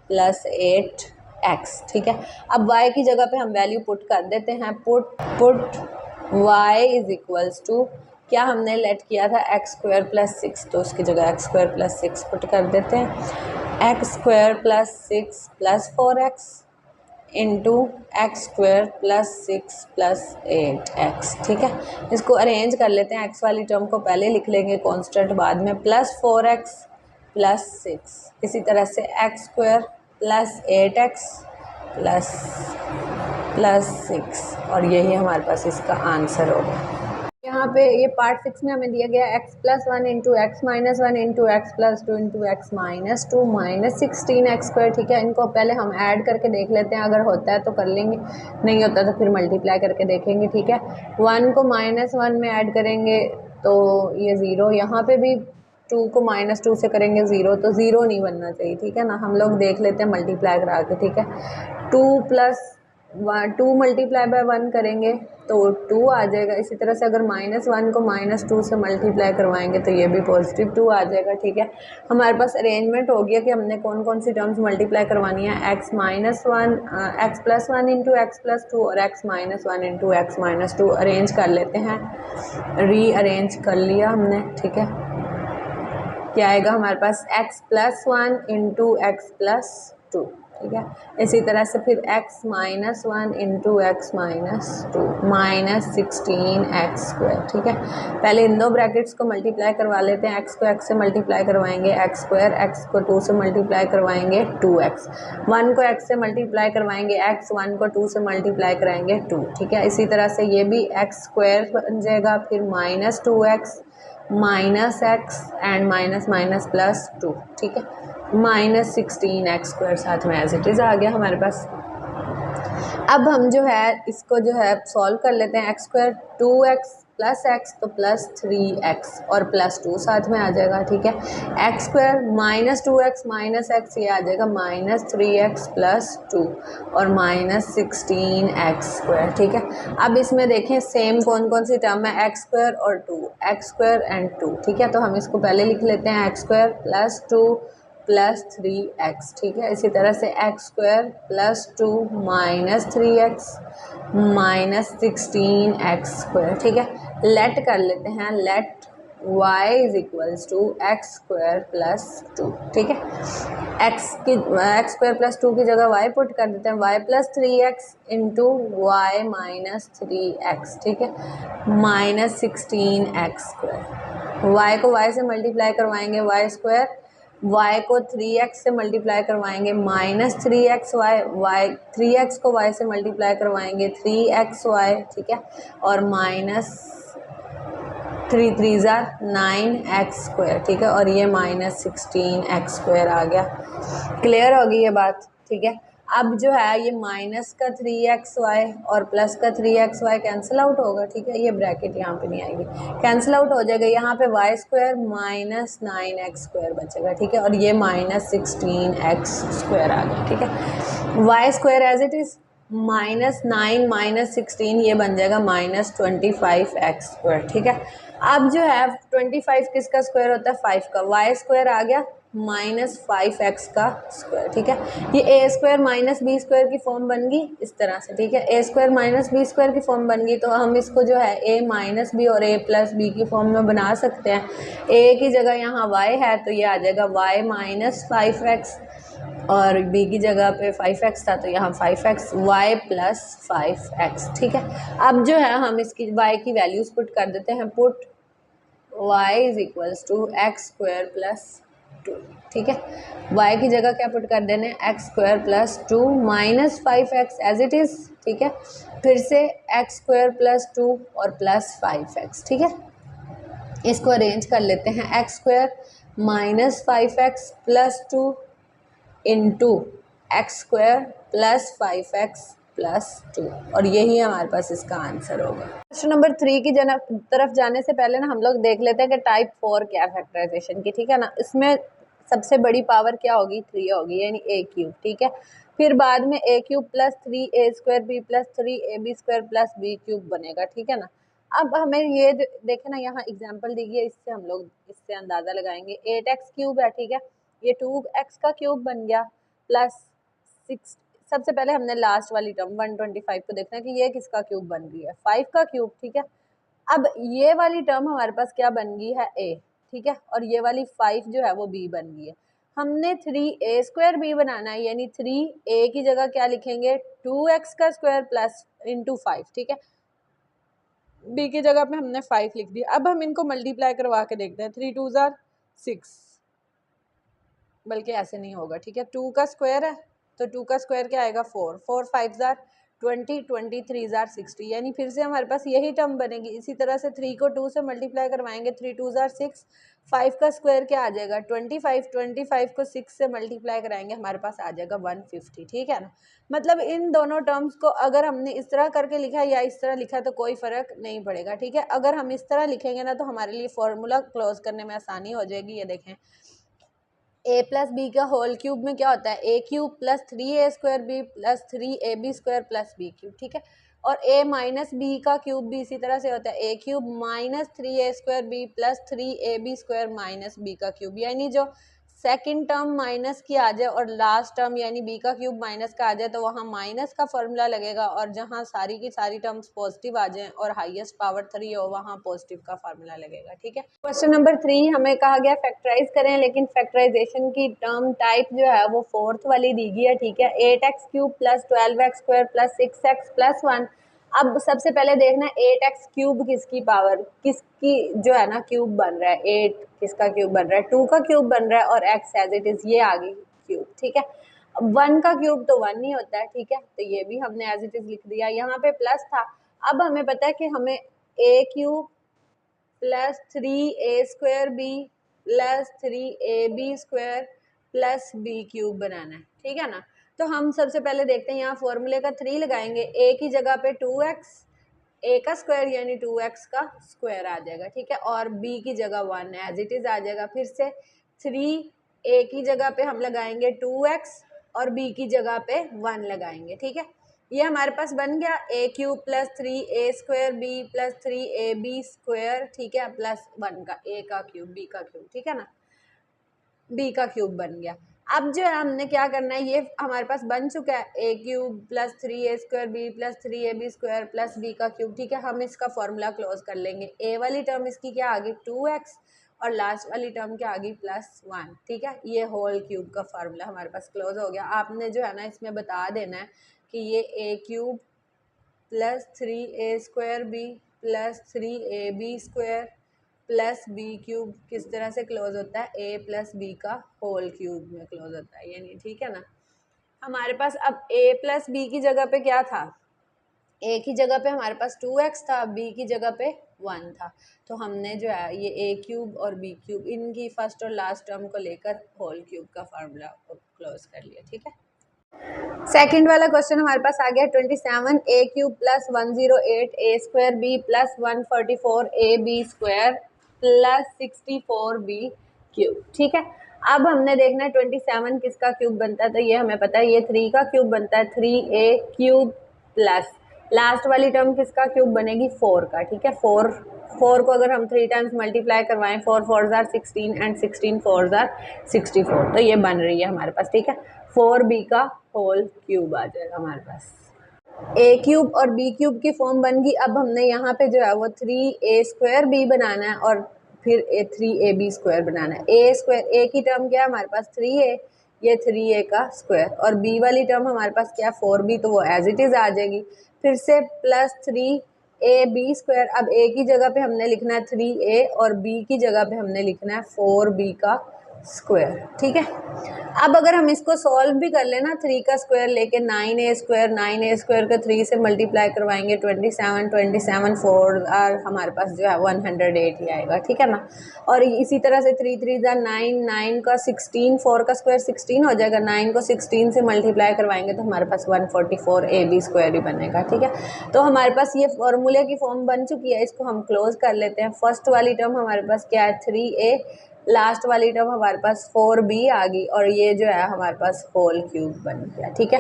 + 8x। ठीक है, अब y की जगह पे हम वैल्यू पुट कर देते हैं, पुट y = क्या हमने लेट किया था x² + 6, तो उसकी जगह x² + 6 पुट कर देते हैं, x² + 6 + 4x × x² + 6 + 8x। ठीक है, इसको अरेंज कर लेते हैं, x वाली टर्म को पहले लिख लेंगे कांस्टेंट, बाद में +4x + 6, इसी तरह से x² + 8x + 6, और यही हमारे पास इसका आंसर होगा। यहाँ पे ये पार्ट 6 में हमें दिया गया x+1 into x-1 into x+2 into x-2 -16x²। ठीक है, इनको पहले हम ऐड करके देख लेते हैं, अगर होता है तो कर लेंगे, नहीं होता तो फिर मल्टीप्लाई करके देखेंगे। ठीक है, 1 को -1 में ऐड करेंगे तो ये 0, यहाँ पे भी 2 को -2 से करेंगे 0, तो 0 नहीं बनना चाहिए। ठीक है ना, हम लोग देख लेते हैं मल्टीप्लाई करा के। ठीक है, 2 + 2 मल्टीप्लाई बाय 1 करेंगे तो 2 आ जाएगा। इसी तरह से अगर -1 को -2 से मल्टीप्लाई करवाएंगे तो ये भी पॉजिटिव 2 आ जाएगा। ठीक है, हमारे पास अरेंजमेंट हो गया कि हमने कौन कौन सी टर्म्स मल्टीप्लाई करवानी है, x+1 इंटू x+2 और x-1 इंटू x-2 अरेंज कर लेते हैं, रीअरेंज कर लिया हमने। ठीक है, क्या आएगा हमारे पास x+1 इंटू x+2। ठीक है, इसी तरह से फिर x-1 इंटू x-2 -16x²। ठीक है, पहले इन दो ब्रैकेट्स को मल्टीप्लाई करवा लेते हैं, x को x से मल्टीप्लाई करवाएंगे x², x को 2 से मल्टीप्लाई करवाएंगे 2x, 1 को x से मल्टीप्लाई करवाएंगे x, 1 को 2 से मल्टीप्लाई कराएंगे 2। ठीक है, इसी तरह से ये भी x² बन जाएगा, फिर -2x -x एंड +2। ठीक है, -16x² साथ में एज इट इज़ आ गया हमारे पास। अब हम जो है इसको जो है सॉल्व कर लेते हैं, x² 2x प्लस x तो +3x और +2 साथ में आ जाएगा। ठीक है, x² -2x -x ये आ जाएगा -3x +2 और -16x²। ठीक है, अब इसमें देखें सेम कौन कौन सी टर्म है, x² और 2, x² एंड 2। ठीक है, तो हम इसको पहले लिख लेते हैं x² +2 +3x। ठीक है, इसी तरह से x² +2 -3x -16x²। ठीक है, लेट कर लेते हैं, लेट y = x² +2। ठीक है, x² +2 की जगह y पुट कर देते हैं, y +3x into y -3x। ठीक है, -16x²। y को y से मल्टीप्लाई करवाएंगे y², y को 3x से मल्टीप्लाई करवाएंगे -3xy, y 3x को y से मल्टीप्लाई करवाएंगे 3xy। ठीक है, और -3×3=9x²। ठीक है, और ये -16x² आ गया। क्लियर होगी ये बात। ठीक है, अब जो है ये माइनस का 3xy और प्लस का 3xy कैंसिल आउट होगा। ठीक है, ये ब्रैकेट यहाँ पे नहीं आएगी, कैंसिल आउट हो जाएगा। यहाँ पे y² -9x² बचेगा। ठीक है, और ये -16x² आ गया। ठीक है, y² एज इट इज़ -9 -16 ये बन जाएगा -25x²। ठीक है, अब जो है 25 किसका स्क्वायर होता है, 5 का, y² आ गया -5x का स्क्वायर। ठीक है, ये a² -b² की फॉर्म बन गई इस तरह से। ठीक है, a² -b² की फॉर्म बन गई, तो हम इसको जो है a - b और a + b की फॉर्म में बना सकते हैं। a की जगह यहाँ y है तो ये आ जाएगा y -5x और b की जगह पे 5x था तो यहाँ 5x, y + 5x। ठीक है, अब जो है हम इसकी y की वैल्यूज़ पुट कर देते हैं, पुट y = x² + 2। ठीक है, y की जगह क्या पुट कर देने, x² + 2 -5x as it is. ठीक है, फिर से x² + 2 और +5x। ठीक है, इसको अरेंज कर लेते हैं, x² -5x + 2 into x² +5x +2, और यही हमारे पास इसका आंसर होगा। क्वेश्चन नंबर 3 की तरफ जाने से पहले ना हम लोग देख लेते हैं कि टाइप 4 क्या है फैक्टराइजेशन की। ठीक है ना, इसमें सबसे बड़ी पावर क्या होगी, 3 होगी, यानी a³। ठीक है, फिर बाद में a³ + 3a² b + 3ab² + b³ बनेगा। ठीक है ना, अब हमें ये देखें ना, यहाँ एग्जाम्पल दी गई है, इससे हम लोग इससे अंदाज़ा लगाएंगे। 8x³ है। ठीक है, ये 2x का क्यूब बन गया +6। सबसे पहले हमने लास्ट वाली टर्म 125 को देखना है कि ये किसका क्यूब बन गई है, 5 का क्यूब। ठीक है, अब ये वाली टर्म हमारे पास क्या बन गई है, a। ठीक है, और ये वाली 5 जो है वो b बन गई है। हमने 3a² b बनाना है, यानी 3a की जगह क्या लिखेंगे, 2x का स्क्वायर प्लस इंटू 5। ठीक है, b की जगह पे हमने 5 लिख दिया। अब हम इनको मल्टीप्लाई करवा के देखते हैं, 3 2 6, बल्कि ऐसे नहीं होगा। ठीक है, 2 का स्क्वायर है तो 2 का स्क्वायर क्या आएगा, 4, 4 5 20, 23 जार 60, यानी फिर से हमारे पास यही टर्म बनेगी। इसी तरह से 3 को 2 से मल्टीप्लाई करवाएंगे, 3 2 जार 6, 5 का स्क्वायर क्या आ जाएगा 25, 25 को 6 से मल्टीप्लाई कराएंगे, हमारे पास आ जाएगा 150, ठीक है ना। मतलब इन दोनों टर्म्स को अगर हमने इस तरह करके लिखा या इस तरह लिखा तो कोई फ़र्क नहीं पड़ेगा, ठीक है। अगर हम इस तरह लिखेंगे ना तो हमारे लिए फॉर्मूला क्लोज करने में आसानी हो जाएगी। ये देखें, ए प्लस बी का होल क्यूब में क्या होता है, A cube plus 3a² B plus 3ab² plus B cube, ठीक है। और ए माइनस बी का क्यूब भी इसी तरह से होता है, A cube minus 3a² B plus 3ab² minus B का क्यूब, यानी जो सेकंड टर्म माइनस की आ जाए और लास्ट टर्म यानी बी का क्यूब माइनस का आ जाए तो वहाँ माइनस का फॉर्मूला लगेगा, और जहाँ सारी की सारी टर्म्स पॉजिटिव आ जाएं और हाईएस्ट पावर 3 हो वहाँ पॉजिटिव का फार्मूला लगेगा, ठीक है। क्वेश्चन नंबर 3 हमें कहा गया फैक्टराइज करें, लेकिन फैक्टराइजेशन की टर्म टाइप जो है वो फोर्थ वाली दी गई है, ठीक है। 8x³ plus 12x² plus 6x plus 1। अब सबसे पहले देखना 8x³ किसकी पावर, किसकी जो है ना क्यूब बन रहा है, 8 किसका क्यूब बन रहा है, 2 का क्यूब बन रहा है, और x एज इट इज ये आ गई क्यूब, ठीक है। 1 का क्यूब तो 1 ही होता है, ठीक है, तो ये भी हमने एज इट इज लिख दिया, यहाँ पे प्लस था। अब हमें पता है कि हमें a³ plus 3a² B plus 3ab² plus b³ बनाना है, ठीक है ना। तो हम सबसे पहले देखते हैं, यहाँ फॉर्मूले का 3 लगाएंगे, a की जगह पे 2x, a का स्क्वायर यानी 2x का स्क्वायर आ जाएगा, ठीक है, और b की जगह 1 एज इट इज आ जाएगा। फिर से 3, a की जगह पे हम लगाएंगे 2x और b की जगह पे 1 लगाएंगे, ठीक है। ये हमारे पास बन गया a³ plus 3a² b plus 3ab², ठीक है, प्लस 1 का a का क्यूब b का क्यूब, ठीक है ना, b का क्यूब बन गया। अब जो है हमने क्या करना है, ये हमारे पास बन चुका है a³ plus 3a² b plus 3ab² plus b का क्यूब, ठीक है। हम इसका फॉर्मूला क्लोज कर लेंगे, a वाली टर्म इसकी क्या आ गई 2x और लास्ट वाली टर्म क्या आ गई +1, ठीक है। ये होल क्यूब का फार्मूला हमारे पास क्लोज हो गया। आपने जो है ना इसमें बता देना है कि ये a³ plus 3a² b plus 3ab² plus b³ किस तरह से क्लोज होता है, a प्लस b का होल क्यूब में क्लोज होता है, यानी ठीक है ना। हमारे पास अब a प्लस b की जगह पे क्या था, a की जगह पे हमारे पास 2x था, b की जगह पे 1 था, तो हमने जो है ये a³ और b³ इनकी फर्स्ट और लास्ट टर्म को लेकर होल क्यूब का फार्मूला क्लोज कर लिया, ठीक है। सेकेंड वाला क्वेश्चन हमारे पास आ गया 27, a³ plus 108 a² b plus 144 ab² plus 64 b³, ठीक है। अब हमने देखना है 27 किसका क्यूब बनता है, तो ये हमें पता है ये 3 का क्यूब बनता है, 3a³ प्लस लास्ट वाली टर्म किसका क्यूब बनेगी 4 का, ठीक है। 4 को अगर हम 3 टाइम्स मल्टीप्लाई करवाएं, 4 4 जार 16 एंड 16 4 जार 64, तो ये बन रही है हमारे पास, ठीक है। 4b का होल क्यूब आ जाएगा हमारे पास। a³ और b³ की फॉर्म बन गई। अब हमने यहाँ पे जो है वो 3a² b बनाना है और फिर 3ab² बनाना है। a की टर्म क्या है हमारे पास 3a, ये 3a का स्क्वायर, और b वाली टर्म हमारे पास क्या 4b, तो वो एज इट इज आ जाएगी। फिर से प्लस 3ab², अब a की जगह पे हमने लिखना है 3a और b की जगह पे हमने लिखना है 4b का स्क्वायर, ठीक है। अब अगर हम इसको सॉल्व भी कर लेना 3 का स्क्वायर लेके 9a² 9a² को 3 से मल्टीप्लाई करवाएंगे 27 27 4 और हमारे पास जो है 108 ही आएगा, ठीक है ना। और इसी तरह से 3 3 जार 9 9 का 16 4 का स्क्वायर 16 हो जाएगा, 9 को 16 से मल्टीप्लाई करवाएंगे तो हमारे पास 144 ab² ही बनेगा, ठीक है। तो हमारे पास ये फॉर्मूले की फॉर्म बन चुकी है, इसको हम क्लोज कर लेते हैं। फर्स्ट वाली टर्म हमारे पास क्या है 3a, लास्ट वाली टर्म हमारे पास 4b आ गई, और ये जो है हमारे पास होल क्यूब बन गया, ठीक है।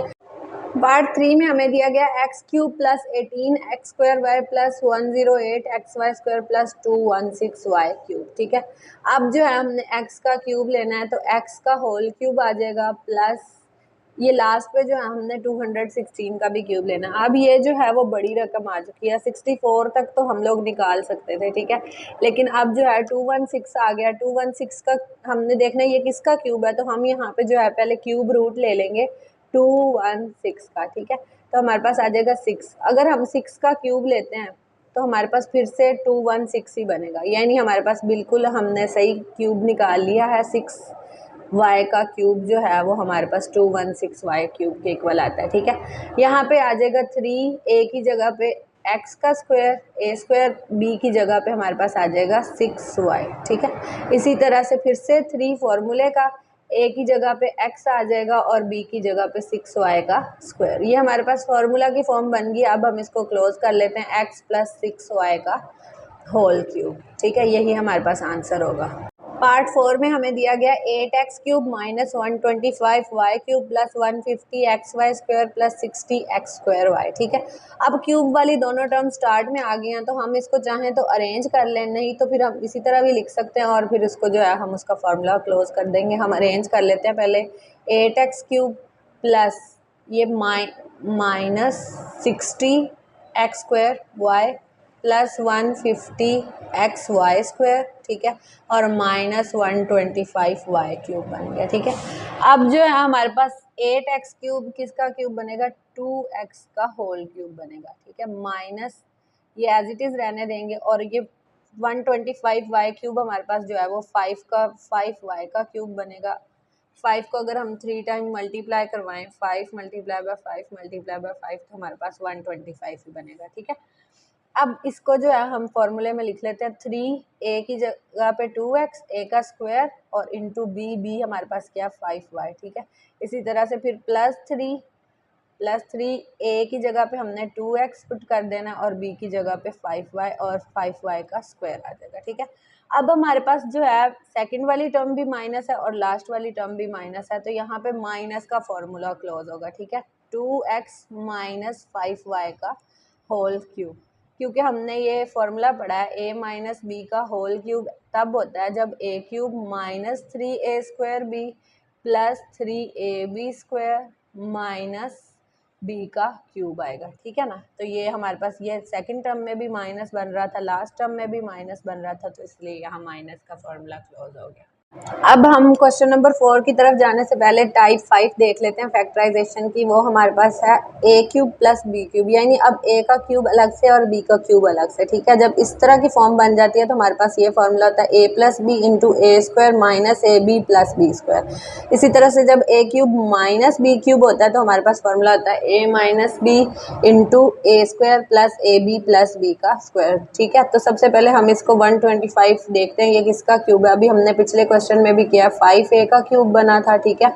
पार्ट 3 में हमें दिया गया x³ plus 18 x² y plus 108 xy² plus 216 y³, ठीक है। अब जो है हमने x का क्यूब लेना है, तो x का होल क्यूब आ जाएगा प्लस ये लास्ट पे जो है हमने 216 का भी क्यूब लेना। अब ये जो है वो बड़ी रकम आ चुकी है, 64 तक तो हम लोग निकाल सकते थे, ठीक है, लेकिन अब जो है 216 आ गया। 216 का हमने देखना है ये किसका क्यूब है, तो हम यहाँ पे जो है पहले क्यूब रूट ले लेंगे 216 का, ठीक है, तो हमारे पास आ जाएगा 6। अगर हम 6 का क्यूब लेते हैं तो हमारे पास फिर से 216 ही बनेगा, यानी हमारे पास बिल्कुल हमने सही क्यूब निकाल लिया है 6 y का क्यूब जो है वो हमारे पास 216 y क्यूब के इक्वल आता है। ठीक है, यहाँ पे आ जाएगा 3 a की जगह पे x का स्क्वायर, a स्क्वायर b की जगह पे हमारे पास आ जाएगा 6y। ठीक है, इसी तरह से फिर से 3 फॉर्मूले का a की जगह पे x आ जाएगा और b की जगह पे 6y का स्क्वायर। ये हमारे पास फॉर्मूला की फॉर्म बन गई। अब हम इसको क्लोज कर लेते हैं, x प्लस 6y का होल क्यूब। ठीक है, यही हमारे पास आंसर होगा। पार्ट 4 में हमें दिया गया 8x cube minus 125 y cube plus 150 x y square plus 60 x square y. ठीक है, अब क्यूब वाली दोनों टर्म स्टार्ट में आ गई हैं, तो हम इसको चाहें तो अरेंज कर लें, नहीं तो फिर हम इसी तरह भी लिख सकते हैं और फिर इसको जो है हम उसका फॉर्मूला क्लोज कर देंगे। हम अरेंज कर लेते हैं पहले 8x क्यूब प्लस ये minus 60 x square y plus 150 x y square. ठीक है, और माइनस 125 वाई क्यूब बन गया। ठीक है, अब जो है हमारे पास 8x क्यूब किसका क्यूब बनेगा, 2x का होल क्यूब बनेगा। ठीक है, माइनस ये एज इट इज रहने देंगे और ये 125 वाई क्यूब हमारे पास जो है वो 5 वाई का क्यूब बनेगा। 5 को अगर हम 3 टाइम मल्टीप्लाई करवाएं, 5 मल्टीप्लाई बाय 5 मल्टीप्लाई बाय 5, तो हमारे पास 125 ही बनेगा। ठीक है, अब इसको जो है हम फॉर्मूले में लिख लेते हैं, 3a की जगह पे 2x a का स्क्वायर और इंटू b हमारे पास क्या 5y। ठीक है, इसी तरह से फिर प्लस थ्री a की जगह पे हमने 2x पुट कर देना और b की जगह पे 5y और 5y का स्क्वायर आ जाएगा। ठीक है, अब हमारे पास जो है सेकंड वाली टर्म भी माइनस है और लास्ट वाली टर्म भी माइनस है, तो यहाँ पे माइनस का फॉर्मूला क्लोज होगा। ठीक है, 2x माइनस 5y का होल क्यूब, क्योंकि हमने ये फॉर्मूला पढ़ा है a माइनस बी का होल क्यूब तब होता है जब a cube minus 3a square b plus 3ab square minus b का क्यूब आएगा। ठीक है ना, तो ये हमारे पास ये सेकंड टर्म में भी माइनस बन रहा था, लास्ट टर्म में भी माइनस बन रहा था, तो इसलिए यहाँ माइनस का फॉर्मूला क्लोज हो गया। अब हम क्वेश्चन नंबर 4 की तरफ जाने से पहले टाइप 5 देख लेते हैं फैक्टराइजेशन की। वो हमारे पास है a cube plus B cube, यानी अब a का क्यूब अलग से और b का क्यूब अलग से। ठीक है, जब इस तरह की फॉर्म बन जाती है तो हमारे पास ये फॉर्मूला होता है a plus b into a square minus A b plus B square. इसी तरह से जब a cube minus B cube होता है तो हमारे पास फॉर्मूला होता है a minus b into a square plus A b plus B का स्क्वायर। ठीक है, तो सबसे पहले हम इसको 125 देखते हैं, ये किसका क्यूब है। अभी हमने पिछले क्वेश्चन में भी किया, 5a का क्यूब बना था। ठीक है,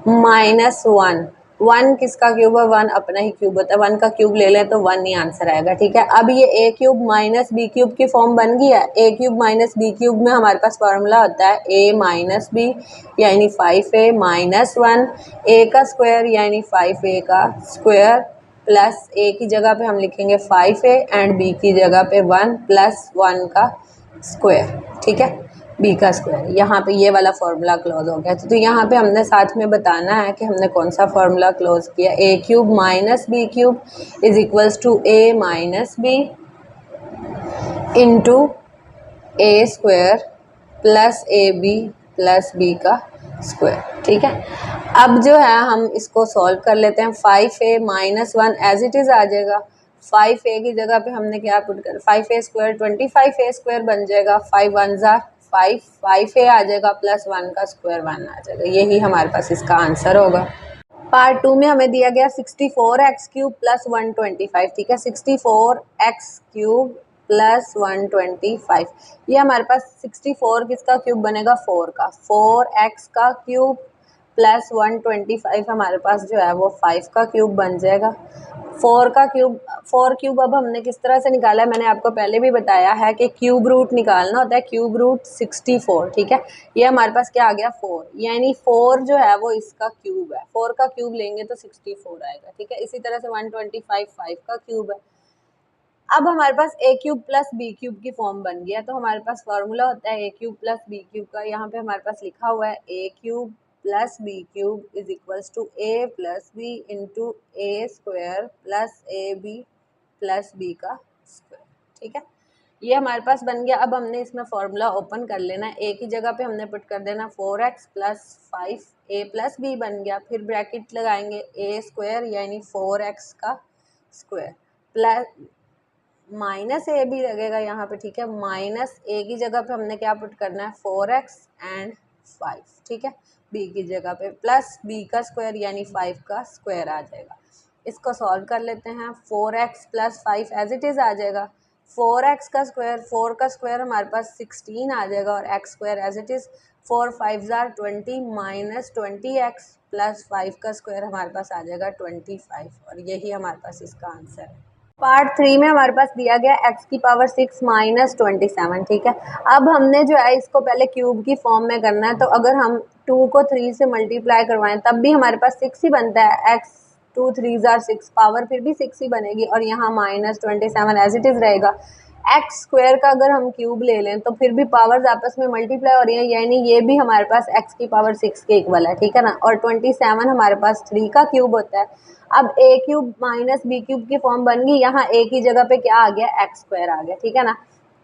माइनस 1 किसका क्यूब है, 1 अपना ही क्यूब होता है, 1 का क्यूब ले लें तो 1 ही आंसर आएगा। ठीक है, अब ये a cube minus B cube की फॉर्म बन गई है। a cube minus B cube में हमारे पास फॉर्मूला होता है a माइनस बी यानी 5a माइनस 1, a का स्क्वायर यानी 5a का स्क्वायर प्लस a की जगह पे हम लिखेंगे 5a एंड b की जगह पे 1 प्लस 1 का स्क्वायर। ठीक है, b का स्क्वायर, यहाँ पे ये वाला फॉर्मूला क्लोज हो गया। तो यहाँ पे हमने साथ में बताना है कि हमने कौन सा फॉर्मूला क्लोज किया। a cube minus B cube is equals to a minus b into a square plus A b plus B का स्क्वायर। ठीक है, अब जो है हम इसको सॉल्व कर लेते हैं। 5a minus 1 as it is आ जाएगा। 5a की जगह पे हमने क्या पुट कर, 5a स्क्वायर 25a स्क्वायर बन जाएगा, 5 1 ज़ा 5, 5a आ जाएगा प्लस 1 का स्क्वायर 1 आ जाएगा। यही हमारे पास इसका आंसर होगा। पार्ट 2 में हमें दिया गया 64x क्यूब प्लस 125। ठीक है, 64x क्यूब प्लस 125, ये हमारे पास 64 किसका क्यूब बनेगा, 4 का, 4x का क्यूब प्लस 125 हमारे पास जो है वो 5 का क्यूब बन जाएगा। 4 क्यूब अब हमने किस तरह से निकाला है, मैंने आपको पहले भी बताया है कि क्यूब रूट निकालना होता है, क्यूब रूट 64। ठीक है, ये हमारे पास क्या आ गया 4, यानी 4 जो है वो इसका क्यूब है, 4 का क्यूब लेंगे तो 64 आएगा। ठीक है, इसी तरह से 125 5 का क्यूब है। अब हमारे पास a cube plus B cube की फॉर्म बन गया, तो हमारे पास फॉर्मूला होता है a cube plus B cube का। यहाँ पे हमारे पास लिखा हुआ है a cube plus B cube is equals to a plus b into a square plus A b plus B का स्क्वायर। ठीक है, ये हमारे पास बन गया। अब हमने इसमें फॉर्मूला ओपन कर लेना है, a की जगह पे हमने पुट कर देना 4x plus 5a plus B बन गया, फिर ब्रैकेट लगाएंगे a स्क्वायर यानी 4x का स्क्वायर प्लस माइनस ए भी लगेगा यहाँ पे। ठीक है, माइनस ए की जगह पे हमने क्या पुट करना है 4x एंड 5, ठीक है, b की जगह पे प्लस b का स्क्वायर यानी 5 का स्क्वायर आ जाएगा। इसको सॉल्व कर लेते हैं। 4x plus 5 as it is आ जाएगा। 4x का स्क्वायर, 4 का स्क्वायर हमारे पास 16 आ जाएगा और x square as it is 4 5 20 minus 20x plus 5 का स्क्वायर हमारे पास आ जाएगा 25 और यही हमारे पास इसका आंसर है। पार्ट 3 में हमारे पास दिया गया x की पावर 6 माइनस 27, ठीक है। अब हमने जो है इसको पहले क्यूब की फॉर्म में करना है, तो अगर हम 2 को 3 से मल्टीप्लाई करवाएं तब भी हमारे पास 6 ही बनता है। x 2 3 जार 6, पावर फिर भी 6 ही बनेगी और यहाँ माइनस 27 एज इट इज़ रहेगा। एक्स स्क्वायर का अगर हम क्यूब ले लें तो फिर भी पावर्स आपस में मल्टीप्लाई हो रही है, यानी ये भी हमारे पास x की पावर 6 के इक्वल है, ठीक है ना। और 27 हमारे पास 3 का क्यूब होता है। अब a cube minus B cube की फॉर्म बन गई, यहाँ a की जगह पे क्या आ गया, एक्स स्क्वायर आ गया, ठीक है ना।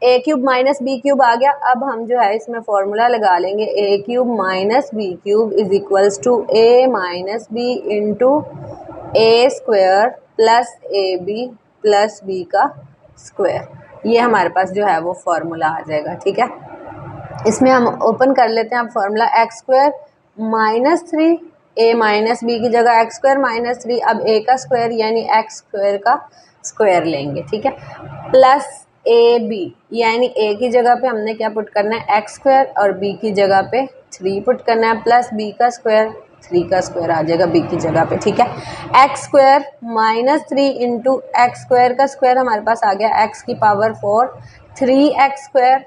a cube minus B cube आ गया। अब हम जो है इसमें फॉर्मूला लगा लेंगे, a cube minus B cube is equals to a minus b into a square plus A b plus B का स्क्वायर। ये हमारे पास जो है वो फॉर्मूला आ जाएगा, ठीक है। इसमें हम ओपन कर लेते हैं अब फॉर्मूला, एक्स स्क्वायर माइनस 3 ए माइनस बी की जगह एक्स स्क्वायर माइनस 3, अब ए का स्क्वायर यानी एक्स स्क्वायर का स्क्वायर लेंगे, ठीक है, प्लस ए बी यानी ए की जगह पे हमने क्या पुट करना है, एक्स स्क्वायर, और बी की जगह पे 3 पुट करना है, प्लस बी का स्क्वायर, 3 का स्क्वायर आ जाएगा बी की जगह पे, ठीक है। X square minus 3 into x square का स्क्वायर हमारे पास आ गया एक्स की पावर 4, 3x स्क्वायर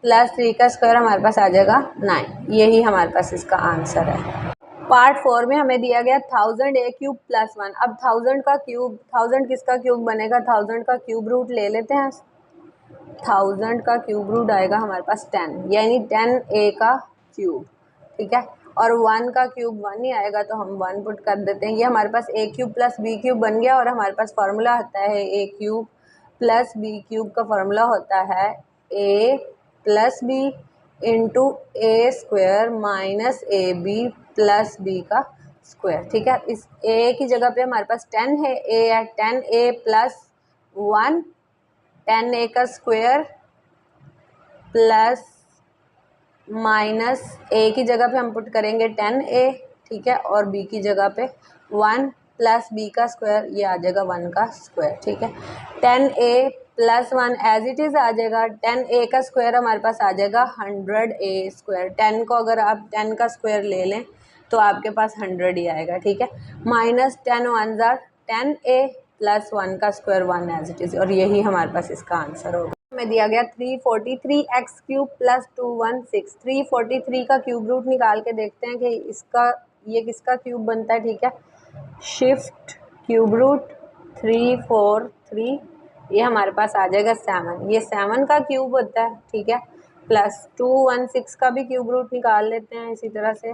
प्लस 3 का स्क्वायर हमारे पास आ जाएगा 9। यही हमारे पास इसका आंसर है। पार्ट 4 में हमें दिया गया 1000 a क्यूब प्लस 1। अब 1000 का क्यूब, 1000 किसका क्यूब बनेगा, 1000 का क्यूब रूट ले लेते हैं। 1000 का क्यूब रूट आएगा हमारे पास 10, यानी 10a का क्यूब, ठीक है। और 1 का क्यूब 1 ही आएगा तो हम 1 पुट कर देते हैं। ये हमारे पास a cube plus b cube बन गया और हमारे पास फार्मूला आता है a cube plus b cube का फार्मूला होता है a plus b into a square minus A b plus B का स्क्वायर, ठीक है। इस a की जगह पे हमारे पास 10 है, a है 10a प्लस 1, 10a का स्क्वायर प्लस माइनस a की जगह पे हम पुट करेंगे 10a, ठीक है, और b की जगह पे 1 प्लस b का स्क्वायर, ये आ जाएगा 1 का स्क्वायर, ठीक है। 10a plus 1 as it is आ जाएगा। 10a का स्क्वायर हमारे पास आ जाएगा 100a स्क्वायर। 10 को अगर आप 10 का स्क्वायर ले लें तो आपके पास 100 ही आएगा, ठीक है। माइनस 10 1 जार 10a प्लस 1 का स्क्वायर 1 एज इट इज़, और यही हमारे पास इसका आंसर होगा। हमें दिया गया 343x क्यूब प्लस 216। 343 का क्यूब रूट निकाल के देखते हैं कि इसका ये किसका क्यूब बनता है, ठीक है। शिफ्ट क्यूब रूट 343, ये हमारे पास आ जाएगा 7, ये 7 का क्यूब होता है, ठीक है। प्लस 216 का भी क्यूब रूट निकाल लेते हैं इसी तरह से।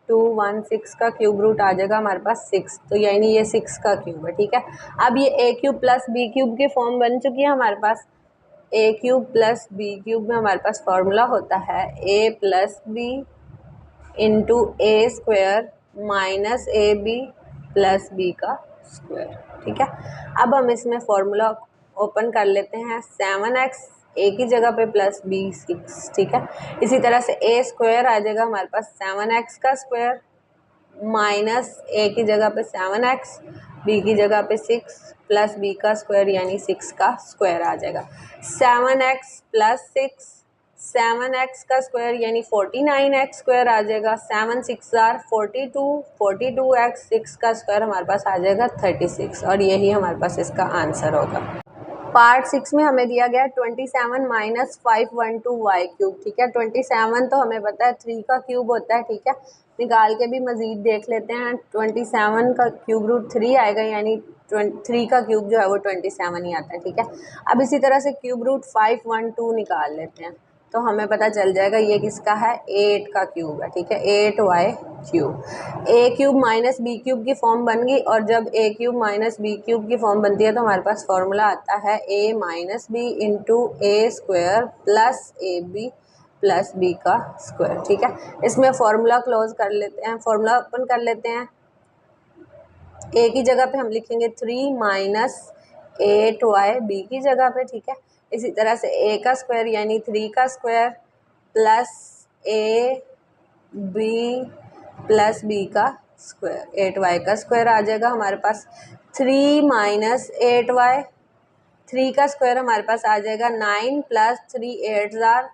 216 का क्यूब रूट आ जाएगा हमारे पास 6, तो यानी ये 6 का क्यूब है, ठीक है। अब ये a cube plus b cube की फॉर्म बन चुकी है हमारे पास। a cube plus b cube में हमारे पास फॉर्मूला होता है a plus b into a square minus A b plus B का स्क्वायर, ठीक है। अब हम इसमें फॉर्मूला ओपन कर लेते हैं। 7x ए की जगह पे प्लस बी 6, ठीक है। इसी तरह से ए स्क्वायर आ जाएगा हमारे पास 7x का स्क्वायर माइनस ए की जगह पे 7x, बी की जगह पे 6 प्लस बी का स्क्वायर यानी 6 का स्क्वायर आ जाएगा। 7x प्लस 6, 7x का स्क्वायर यानी 49x स्क्वायर आ जाएगा। 7 6 जार 42, 42x 6 का स्क्वायर हमारे पास आ जाएगा 36, और यही हमारे पास इसका आंसर होगा। पार्ट 6 में हमें दिया गया 27 माइनस 512y क्यूब, ठीक है। 27 तो हमें पता है 3 का क्यूब होता है, ठीक है। निकाल के भी मज़ीद देख लेते हैं। 27 का क्यूब रूट 3 आएगा, यानी 3 का क्यूब जो है वो 27 ही आता है, ठीक है। अब इसी तरह से क्यूब रूट 512 निकाल लेते हैं तो हमें पता चल जाएगा ये किसका है, 8 का क्यूब है, ठीक है। 8y cube, a cube minus B cube की फॉर्म बन गई, और जब a cube minus B cube की फॉर्म बनती है तो हमारे पास फॉर्मूला आता है a minus b into a square plus A b plus B का स्क्वायर, ठीक है। इसमें फॉर्मूला क्लोज कर लेते हैं, फॉर्मूला ओपन कर लेते हैं। ए की जगह पे हम लिखेंगे 3 माइनस 8y बी की जगह पे, ठीक है। इसी तरह से a का स्क्वायर यानी 3 का स्क्वायर प्लस ए बी प्लस बी का स्क्वायर, 8y का स्क्वायर आ जाएगा हमारे पास। 3 माइनस 8y, 3 का स्क्वायर हमारे पास आ जाएगा 9 प्लस 3 8 जार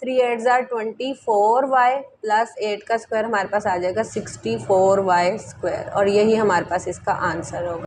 24y प्लस 8 का स्क्वायर हमारे पास आ जाएगा 64y स्क्वायर, और यही हमारे पास इसका आंसर होगा।